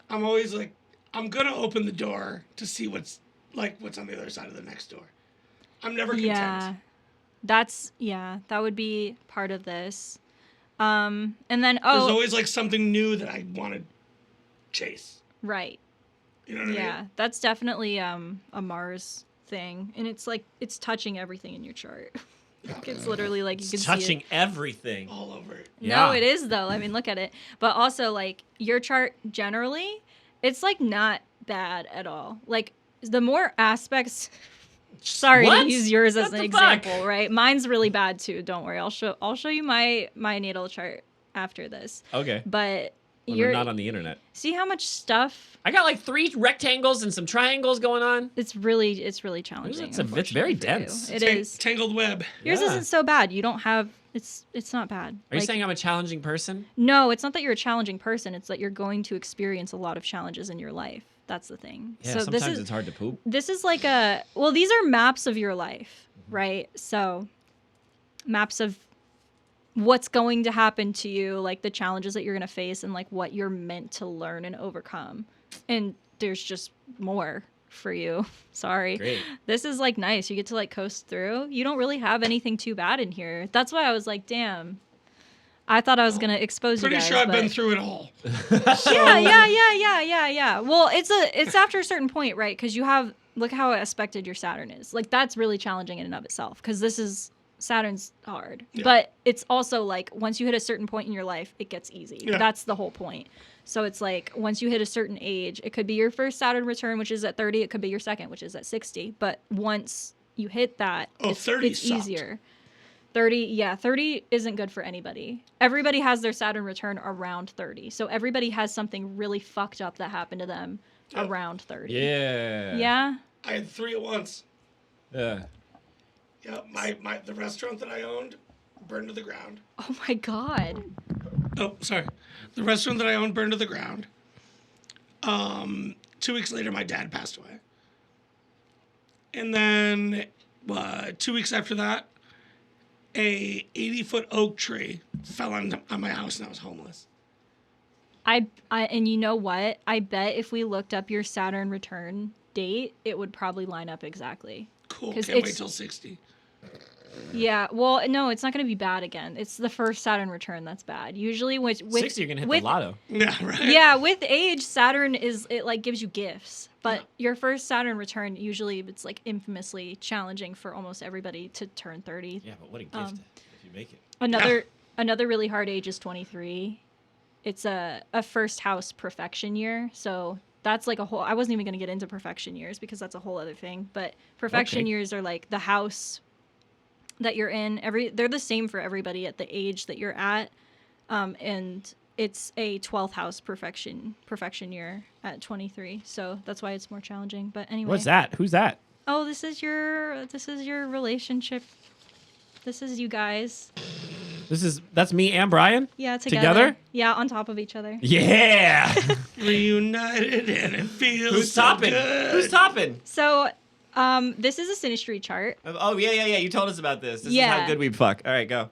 I'm always like, I'm gonna open the door to see what's on the other side of the next door. I'm never content. Yeah, that would be part of this. And then There's always like something new that I want to chase. right. You know what I Yeah, mean? that's definitely a Mars thing, and it's like it's touching everything in your chart. Like, it's literally like you can It's see it. touching everything. All over it. Yeah. No, it is though. I mean, look at it. But also, like your chart generally, it's like not bad at all. Like the more aspects. Sorry What? to use yours as What an the fuck? example, right? Mine's really bad too. Don't worry. I'll show you my natal chart after this. Okay. But When you're we're not on the internet. see how much stuff. I got like 3 rectangles and some triangles going on. It's really challenging. It's very unfortunately, for you. dense. It is. Tangled web. Yours Yeah. isn't so bad. You don't have. It's not bad. Are you Like, saying I'm a challenging person? no? It's not that you're a challenging person. It's that you're going to experience a lot of challenges in your life. That's the thing. Yeah, so sometimes this is it's hard to poop. this is like these are maps of your life, right? So maps of what's going to happen to you, like the challenges that you're going to face and like what you're meant to learn and overcome. And there's just more for you. Sorry. Great. This is like nice. You get to like coast through. You don't really have anything too bad in here. That's why I was like, damn. I thought I was going to expose Pretty you guys. sure I've been but- through it all. Yeah. Well, it's after a certain point, right? Because you have look how aspected your Saturn is. Like that's really challenging in and of itself. Because this is Saturn's hard, Yeah. but it's also like once you hit a certain point in your life, it gets easy. Yeah. That's the whole point. So it's like once you hit a certain age, it could be your first Saturn return, which is at 30. It could be your second, which is at 60. But once you hit that, Oh, 30 it's sucked. easier. 30 isn't good for anybody. Everybody has their Saturn return around 30. So everybody has something really fucked up that happened to them Yeah. around 30. Yeah. Yeah? I had 3 at once. Yeah. Yeah, the restaurant that I owned burned to the ground. Oh my god. Oh, sorry. The restaurant that I owned burned to the ground. 2 weeks later, my dad passed away. And then 2 weeks after that, a 80-foot oak tree fell on my house and I was homeless. I and you know what? I bet if we looked up your Saturn return date, it would probably line up exactly. Cool. 'Cause Can't wait it's- till 60. Yeah, well, no, it's not going to be bad again. It's the first Saturn return that's bad. Usually with 60, you're going to hit the lotto. Yeah, right? Yeah, with age, Saturn it like gives you gifts. But your first Saturn return, usually it's like infamously challenging for almost everybody to turn 30. Yeah, but what a gift if you make it. Another really hard age is 23. It's a first house perfection year. So that's like a whole I wasn't even going to get into perfection years because that's a whole other thing, but perfection Okay. years are like the house that you're in. They're the same for everybody at the age that you're at. And it's a 12th house perfection year at 23. So that's why it's more challenging. But anyway. What's that? Who's that? Oh, this is your relationship. This is you guys. That's me and Brian? Yeah, together. Together? Yeah, on top of each other. Yeah. Reunited and it feels Who's so topping? good. Who's topping? So, this is a synastry chart. Oh, yeah. You told us about this. This is Yeah. how good we fuck. All right, go.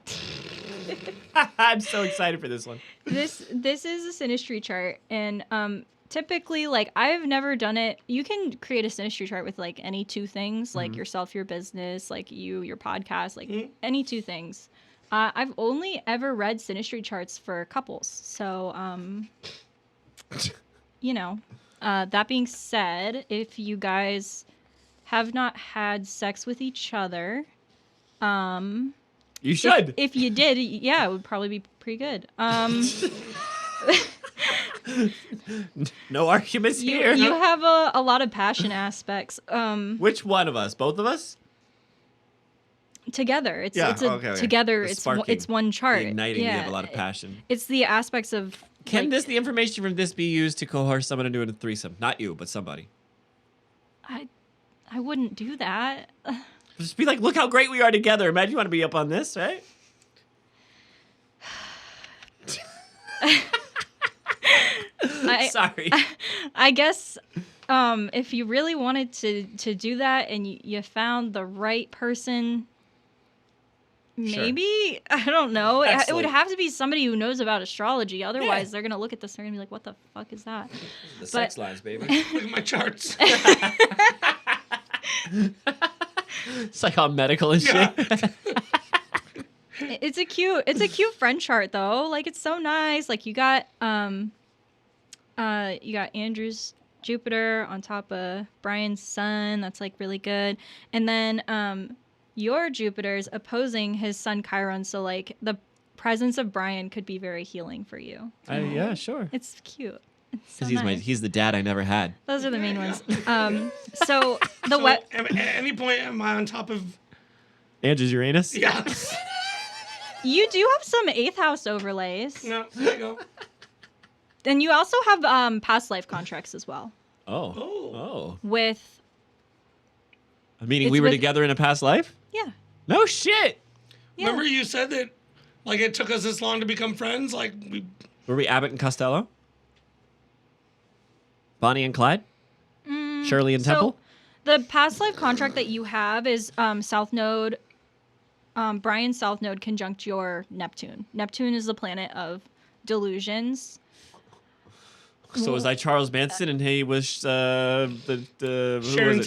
I'm so excited for this one. This is a synastry chart, and typically, like, I've never done it. You can create a synastry chart with like any two things, like yourself, your business, like your podcast, like any two things. I've only ever read synastry charts for couples. So, you know, that being said, if you guys have not had sex with each other, You should. if you did, yeah, it would probably be pretty good. No arguments You here. have a lot of passion aspects. Which one of us? Both of us? Together, it's Yeah, it's a okay. together. The It's sparking, it's one chart. The igniting. Yeah, We have a lot of passion. It's the aspects of. Can like, the information from this be used to coerce someone into a threesome? Not you, but somebody. I wouldn't do that. Just be like, look how great we are together. Imagine you want to be up on this, right? Sorry. I guess if you really wanted to do that and you found the right person, Sure. maybe, I don't know. It would Excellent. have to be somebody who knows about astrology. Otherwise, Yeah. they're going to look at this and they're going to be like, what the fuck is that? The sex lines, baby. Look at my charts. It's like all medical and Yeah. shit. It's a cute friend chart though. Like, it's so nice. Like, you got Andrew's Jupiter on top of Brian's sun. That's like really good. And then your Jupiter's opposing his sun Chiron, so like the presence of Brian could be very healing for you. Yeah, sure. It's cute. It's so Because nice. he's the dad I never had. Those are the main ones. So the So, web. at any point, am I on top of? Andrew's Uranus? Yeah. You do have some 8th house overlays. No. There you go. And you also have past life contracts as well. Oh. Oh. Oh. With Meaning It's we were with- together in a past life? yeah. No shit. Yeah. Remember you said that, like, it took us this long to become friends. Like we. Were we Abbott and Costello? Bonnie and Clyde? Shirley and So Temple? the past life contract that you have is South Node. Brian's South Node conjunct your Neptune. Neptune is the planet of delusions. So was I Charles Manson and he was who Sharon was it?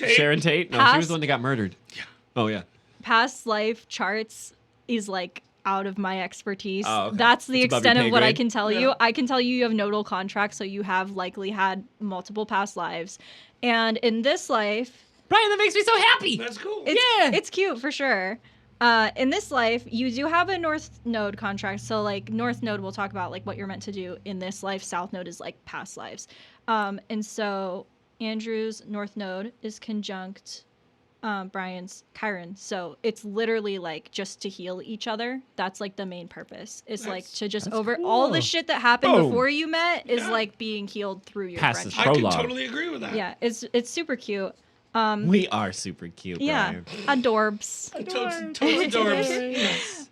Tate? Sharon Tate? No, she Past- was the one that got murdered. Yeah. Oh yeah. Past life charts is like out of my expertise. Oh, okay. That's the It's above extent your of pay what I grade? can tell Yeah. you. I can tell you have nodal contracts, so you have likely had multiple past lives. And in this life, Brian, that makes me so happy. That's cool. it's cute for sure. In this life, you do have a North Node contract. So, like, North Node, we'll talk about, like, what you're meant to do in this life. South Node is, like, past lives. And so, Andrew's North Node is conjunct Brian's Chiron. So, it's literally, like, just to heal each other. That's, like, the main purpose. It's, like, to just over all the cool. shit that happened Boom. before you met is, Yeah. like, being healed through your Pass the friendship. I can Prologue. totally agree with that. Yeah, it's super cute. We are super cute, Yeah, Brian. adorbs. Totes adorbs.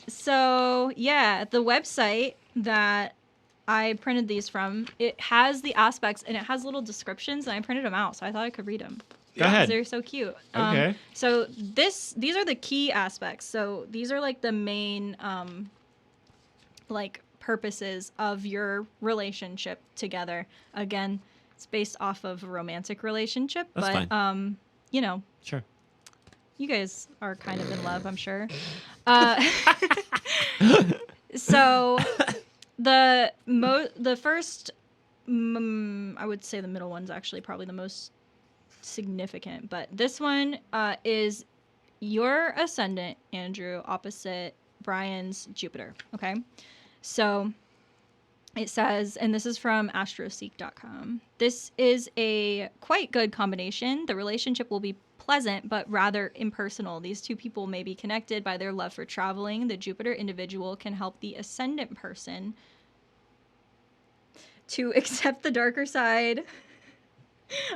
So yeah, the website that I printed these from, it has the aspects and it has little descriptions, and I printed them out, so I thought I could read them. Go ahead. They're so cute. Okay. So these are the key aspects. So these are like the main like purposes of your relationship together. Again, it's based off of a romantic relationship, That's but fine. you know, Sure. you guys are kind of in love, I'm sure. So the first, I would say the middle one's actually probably the most significant, but this one is your ascendant, Andrew, opposite Brian's Jupiter. Okay, so it says, and this is from astroseek.com, this is a quite good combination. The relationship will be pleasant, but rather impersonal. These two people may be connected by their love for traveling. The Jupiter individual can help the ascendant person to accept the darker side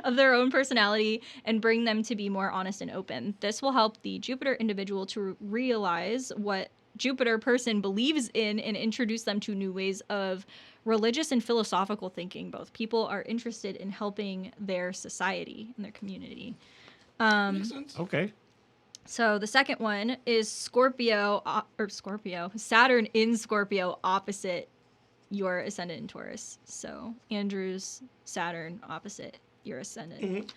of their own personality and bring them to be more honest and open. This will help the Jupiter individual to realize what Jupiter person believes in and introduce them to new ways of religious and philosophical thinking. Both people are interested in helping their society and their community. Makes sense. Okay. So the second one is Saturn in Scorpio opposite your ascendant in Taurus. So Andrew's Saturn opposite your ascendant.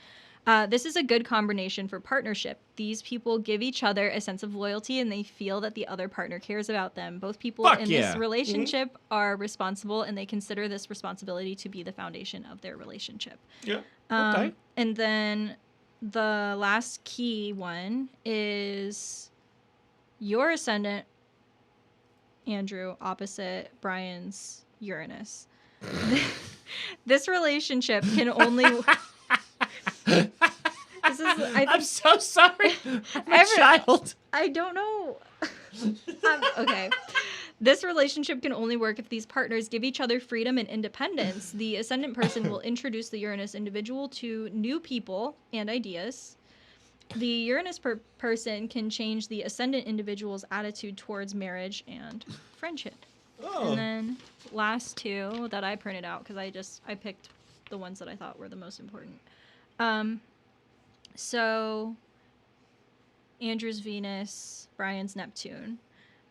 This is a good combination for partnership. These people give each other a sense of loyalty and they feel that the other partner cares about them. Both people Fuck in yeah. this relationship are responsible and they consider this responsibility to be the foundation of their relationship. Yeah. Okay. And then the last key one is your ascendant, Andrew, opposite Brian's Uranus. This relationship can only... I'm so sorry. I'm a child. I don't know. Okay. This relationship can only work if these partners give each other freedom and independence. The ascendant person will introduce the Uranus individual to new people and ideas. The Uranus person can change the ascendant individual's attitude towards marriage and friendship. Oh. And then last two that I printed out because I picked the ones that I thought were the most important. So Andrew's Venus, Brian's Neptune.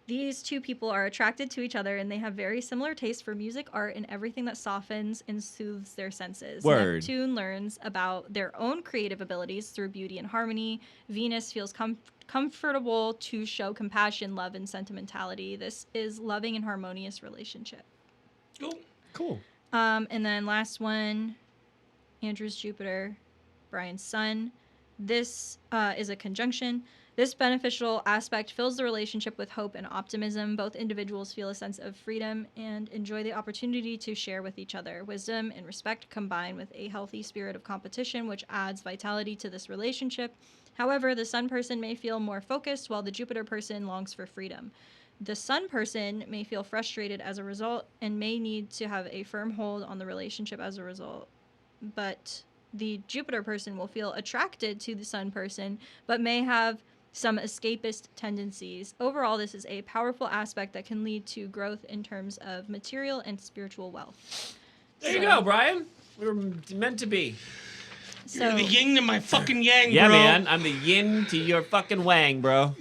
These two people are attracted to each other and they have very similar tastes for music, art, and everything that softens and soothes their senses. Word. Neptune learns about their own creative abilities through beauty and harmony. Venus feels comfortable to show compassion, love, and sentimentality. This is loving and harmonious relationship. Cool. And then last one, Andrew's Jupiter, Brian's Sun. This is a conjunction. This beneficial aspect fills the relationship with hope and optimism. Both individuals feel a sense of freedom and enjoy the opportunity to share with each other. Wisdom and respect combine with a healthy spirit of competition, which adds vitality to this relationship. However, the Sun person may feel more focused, while the Jupiter person longs for freedom. The Sun person may feel frustrated as a result and may need to have a firm hold on the relationship as a result. But the Jupiter person will feel attracted to the Sun person, but may have some escapist tendencies. Overall, this is a powerful aspect that can lead to growth in terms of material and spiritual wealth. There you go, Brian. We were meant to be. You're the yin to my fucking yang, Yeah, bro. man. I'm the yin to your fucking wang, bro.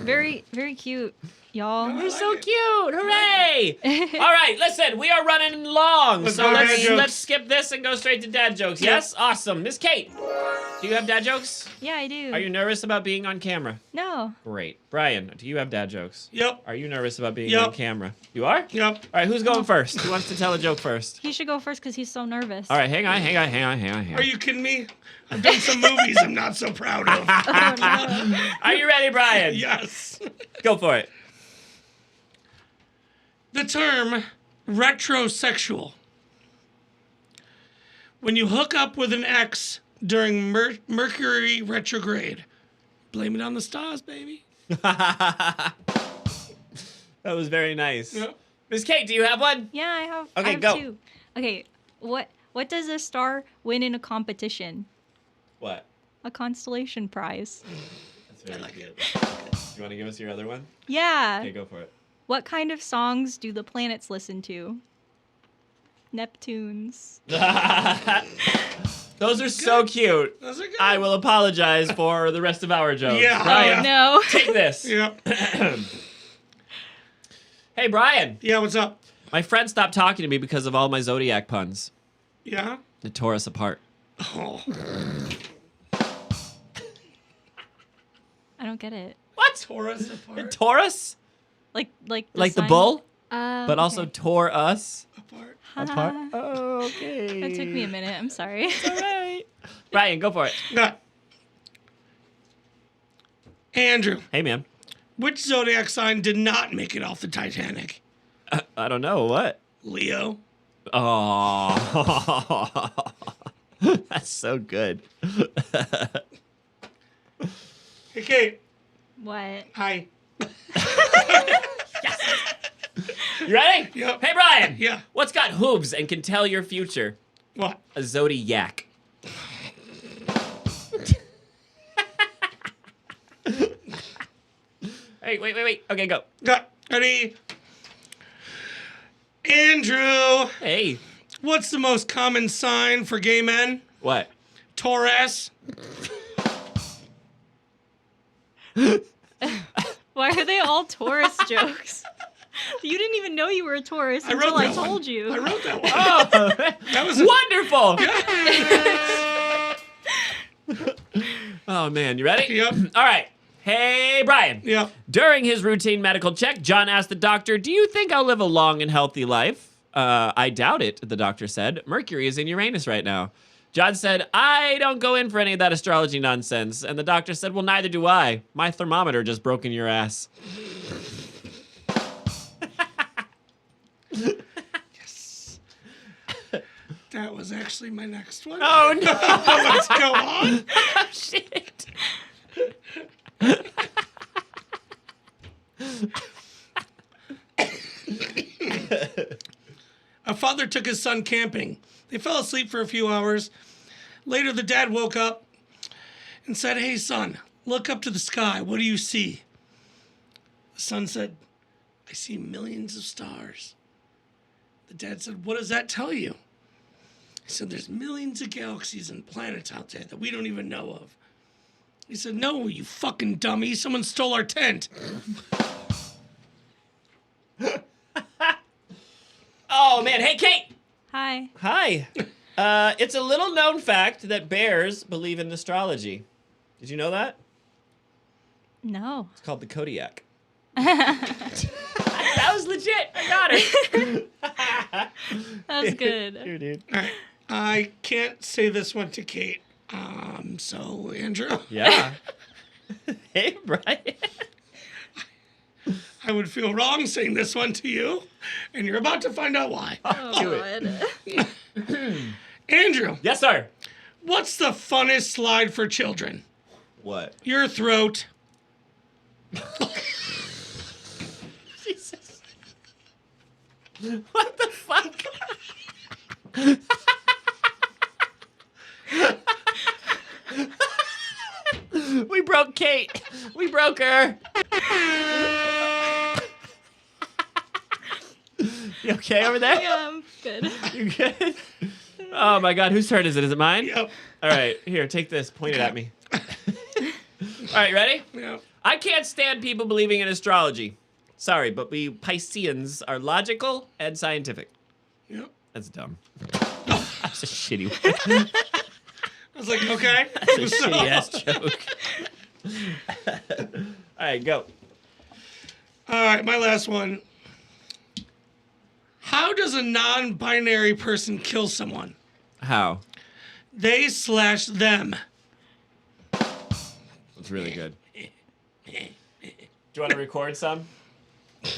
Very, very cute, y'all. You're so cute. Hooray. All right, listen. We are running long. Let's So go dad jokes. let's skip this and go straight to dad jokes. Yes? Awesome. Miss Kate, do you have dad jokes? Yeah, I do. Are you nervous about being on camera? No. Great. Brian, do you have dad jokes? Yep. Are you nervous about being Yep. on camera? You are? Yep. All right, who's going first? Who wants to tell a joke first? He should go first because he's so nervous. All right, hang on. Are you kidding me? I've done some movies I'm not so proud of. Oh, no. Are you ready, Brian? Yes. Go for it. The term retrosexual. When you hook up with an ex during Mercury retrograde, blame it on the stars, baby. That was very nice. Yep. Miss Kate, do you have one? Yeah, I have. Okay, I have go. two. Okay, what does a star win in a competition? What? A constellation prize. That's very like good. You want to give us your other one? Yeah. Okay, go for it. What kind of songs do the planets listen to? Neptunes. Those are so cute. Those are good. I will apologize for the rest of our jokes. Yeah. Brian, No. take this. Yep. Hey, Brian. Yeah, what's up? My friend stopped talking to me because of all my zodiac puns. Yeah? It tore us apart. Oh. I don't get it. What? Taurus apart. Taurus? Like Like the sign- bull? But But also tore us Apart. apart? Oh, okay. That took me a minute. I'm sorry. All right. Brian, go for it. Yeah. Andrew, Hey, man. which zodiac sign did not make it off the Titanic? I don't know. What? Leo. Oh. That's so good. Hey, Kate. What? Hi. You ready? Yep. Hey, Brian. Yeah. What's got hooves and can tell your future? What? A zodiac. Hey, wait. Okay, go. Got ready? Andrew, Hey. what's the most common sign for gay men? What? Taurus. Why are they all Taurus jokes? You didn't even know you were a Taurus I wrote until I that one. told you. I wrote that one. Oh, That was wonderful. Oh, man. You ready? Yep. All right. Hey, Brian. Yep. During his routine medical check, John asked the doctor, "Do you think I'll live a long and healthy life?" I doubt it, the doctor said. "Mercury is in Uranus right now." John said, "I don't go in for any of that astrology nonsense." And the doctor said, "Well, neither do I. My thermometer just broke in your ass." Yes. That was actually my next one. Oh, no. Let's go on. Oh, shit. A father took his son camping. They fell asleep for a few hours. Later, the dad woke up and said, "Hey, son, look up to the sky. What do you see?" The son said, "I see millions of stars." The dad said, "What does that tell you?" He said, "There's millions of galaxies and planets out there that we don't even know of." He said, "No, you fucking dummy. Someone stole our tent." Oh, man. Hey, Kate. Hi. Hi. It's a little known fact that bears believe in astrology. Did you know that? No. It's called the Kodiak. That was legit. I got it. That was good. Here, dude. All right. I can't say this one to Kate. So, Andrew, Yeah. Hey, Brian. I would feel wrong saying this one to you, and you're about to find out why. Oh, Do it. God. Andrew, Yes, sir. what's the funnest slide for children? What? Your throat. Jesus. What the fuck? We broke Kate. We broke her. You okay over there? Yeah, I'm good. You good? Oh my God, whose turn is it? Is it mine? Yep. All right, here, take this. Point it at me. All right, ready? Yep. I can't stand people believing in astrology. Sorry, but we Pisceans are logical and scientific. Yep. That's dumb. That's a shitty one. I was like, okay. That's a shitty ass joke. All right, go. All right, my last one. How does a non-binary person kill someone? How? They/them. That's really good. Do you want to record some? All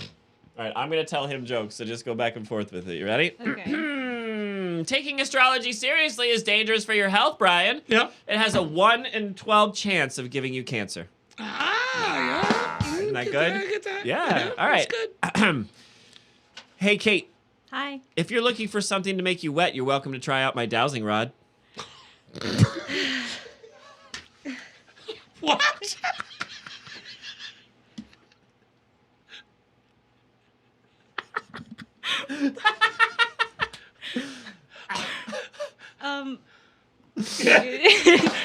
right, I'm going to tell him jokes, so just go back and forth with it. You ready? Okay. Taking astrology seriously is dangerous for your health, Brian. Yep. It has a 1 in 12 chance of giving you cancer. Ah, yeah. Isn't that Get good? that, I get that. Yeah, all right. That's good. Hey, Kate, Hi. if you're looking for something to make you wet, you're welcome to try out my dowsing rod. What?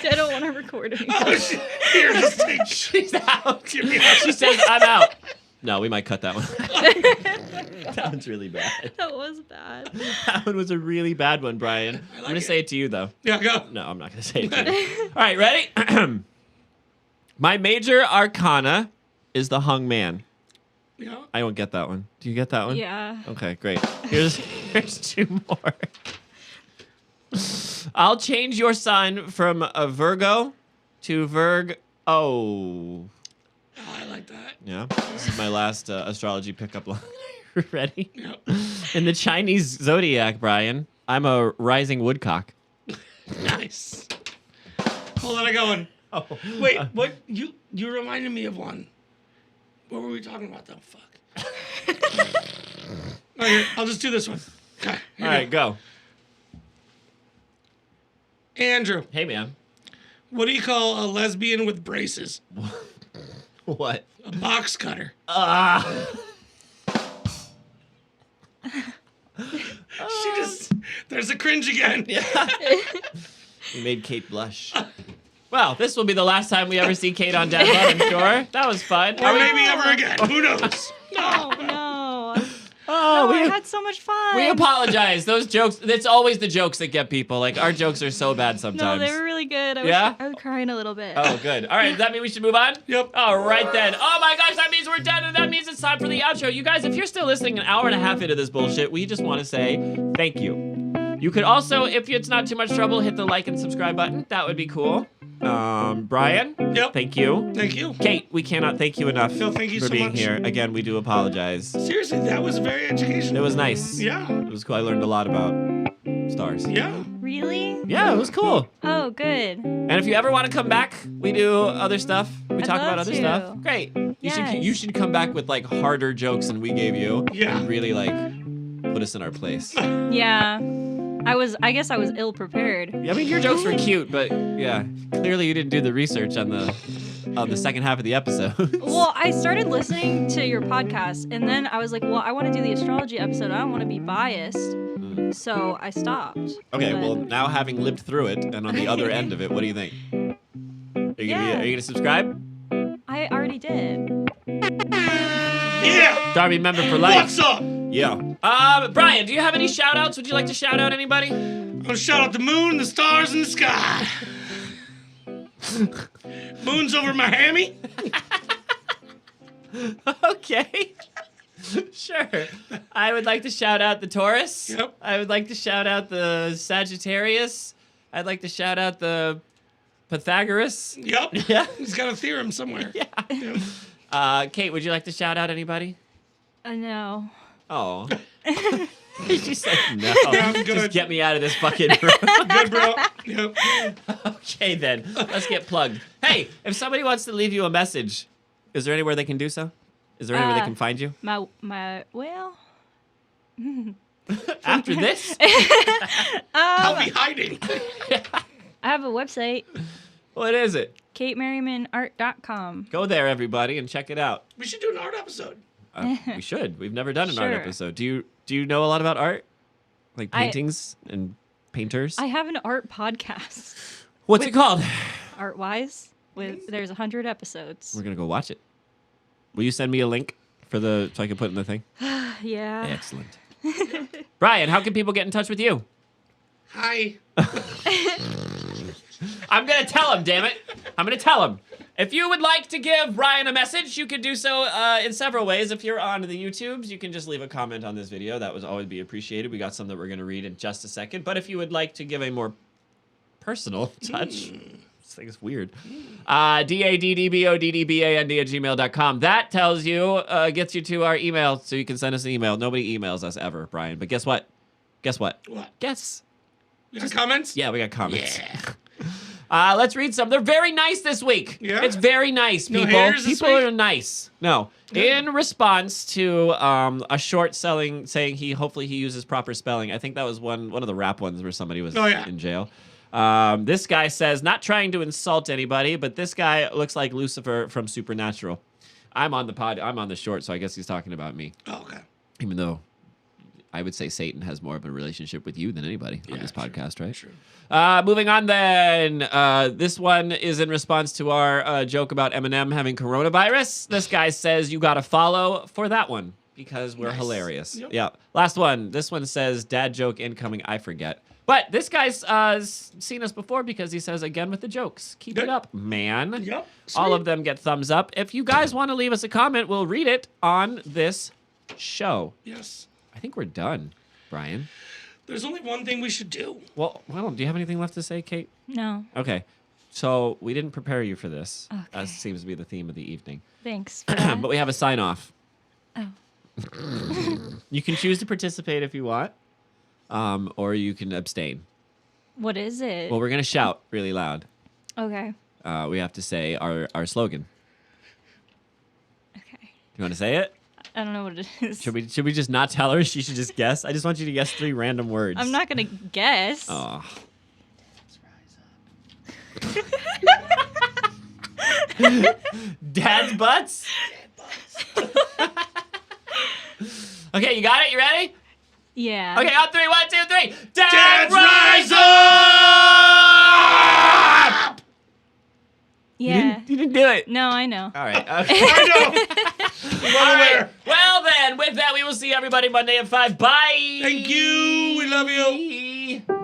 I don't want to record anymore. Oh, shit. Here, just take. She's out. Give me that. She says, I'm out. No, we might cut that one. That one's really bad. That was bad. That one was a really bad one, Brian. I'm going to it. say it to you, though. Yeah, go. No, I'm not going to say it to you. All right, ready? My major arcana is the hung man. Yeah. I won't get that one. Do you get that one? Yeah. Okay, great. Here's 2 more. I'll change your sign from a Virgo to Virg. Oh. Oh, I like that. Yeah. This is my last astrology pickup line. Ready? Yep. In the Chinese zodiac, Brian, I'm a rising woodcock. Nice. Hold on, I got one. Oh. Wait, what? You reminded me of one. What were we talking about, though? Fuck. All right, I'll just do this one. Okay. All right, go. Andrew, Hey, man. what do you call a lesbian with braces? What? A box cutter. Ah. She just. There's a cringe again. Yeah. You made Kate blush. Well, this will be the last time we ever see Kate on DadBod, I'm sure. That was fun. Or maybe ever again. Who knows? No, no. No, we I had so much fun. we apologize. Those jokes. It's always the jokes that get people. Like our jokes are so bad No, sometimes. they were really good. Yeah? I was crying a little bit. Oh, good. All right, does that mean we should move on? Yep. All right, then. Oh, my gosh, that means we're done, and that means it's time for the outro. You guys, if you're still listening an hour and a half into this bullshit, we just want to say thank you. You could also, if it's not too much trouble, hit the like and subscribe button. That would be cool. Brian? Yep. Thank you. Thank you. Kate, we cannot thank you enough No, thank you for so being much. here. Again, we do apologize. Seriously, that was very It educational. was nice. Yeah. It was cool. I learned a lot about stars. Yeah. Really? Yeah, it was cool. Oh, good. And if you ever want to come back, we do other stuff. We I'd talk about love other to. stuff. Great. Yes. You should come back with like harder jokes than we gave you. Yeah. And really like put us in our place. Yeah. I guess I was ill prepared. Yeah, I mean your jokes were cute, but yeah, clearly you didn't do the research on the second half of the episode. Well, I started listening to your podcast, and then I was like, well, I want to do the astrology episode. I don't want to be biased. So I stopped. Okay, But- well now having lived through it and on the other end of it, what do you think? Are you gonna subscribe? I already did. Yeah. Darby member for life. What's up? Yeah. Brian, do you have any shout outs? Would you like to shout out anybody? I'm gonna shout out the moon, the stars, and the sky. Moon's over Miami. Okay. Sure. I would like to shout out the Taurus. Yep. I would like to shout out the Sagittarius. I'd like to shout out the Pythagoras. Yep. Yeah. He's got a theorem somewhere. Yeah. Yeah. Kate, would you like to shout out anybody? No. Oh. She said no. Yeah, I'm good. Just get me out of this fucking room. Good, bro. Yep. Okay, then. Let's get plugged. Hey, if somebody wants to leave you a message, is there anywhere they can do so? Is there anywhere they can find you? Well. After this? I'll be hiding. I have a website, What is it? katemerrimanart.com. Go there, everybody, and check it out. We should do an art episode. We should. We've never done an art Sure. episode. Do you know a lot about art? Like I- paintings and painters? I have an art podcast, What's it called? Artwise. There's 100 episodes. We're gonna go watch it. Will you send me a link so I can put it in the thing? Yeah. Excellent. Brian, how can people get in touch with you? Hi. I'm gonna tell him, damn it. I'm gonna tell him. If you would like to give Brian a message, you could do so in several ways. If you're on the YouTubes, you can just leave a comment on this video. That would always be appreciated. We got some that we're gonna read in just a second. But if you would like to give a more personal touch, this thing is weird. DadBodPod@gmail.com. That tells you, gets you to our email, so you can send us an email. Nobody emails us ever, Brian. But guess what? Guess what? What? Guess. You got comments? Yeah, we got comments. Yeah. Let's read some. They're very nice this week. Yeah? It's very nice, No people. haters this People week? are nice. No. Good. In response to a short saying hopefully he uses proper spelling. I think that was one of the rap ones where somebody was Oh, yeah. in jail. This guy says, not trying to insult anybody, but this guy looks like Lucifer from Supernatural. I'm on the short, so I guess he's talking about me. Oh, okay. Even though I would say Satan has more of a relationship with you than anybody on this true, podcast, right? True. Moving on then. This one is in response to our joke about Eminem having coronavirus. This guy says you got to follow for that one because we're Nice. hilarious. Yep. Yeah. Last one. This one says dad joke incoming. I forget. But this guy's seen us before because he says again with the jokes. Keep Good. it up, man. Yep. All Sweet. of them get thumbs up. If you guys want to leave us a comment, we'll read it on this show. Yes. I think we're done, Brian. There's only one thing we should do. Well, do you have anything left to say, Kate? No. Okay. So we didn't prepare you for this. Okay. That seems to be the theme of the evening. Thanks for that. But we have a sign off. Oh. You can choose to participate if you want, or you can abstain. What is it? Well, we're going to shout really loud. Okay. We have to say our slogan. Okay. Do you want to say it? I don't know what it is. Should we just not tell her? She should just guess. I just want you to guess 3 random words. I'm not gonna guess. Oh. Dad's butts? Okay, you got it? You ready? Yeah. Okay, on 3, 1, 2, 3. Dad's rise rise up! Yeah. You didn't do it. No, I know. All right. Okay. I know. All right. Well then, with that, we will see everybody. everybody. Monday at 5. Bye. Thank you. We love you.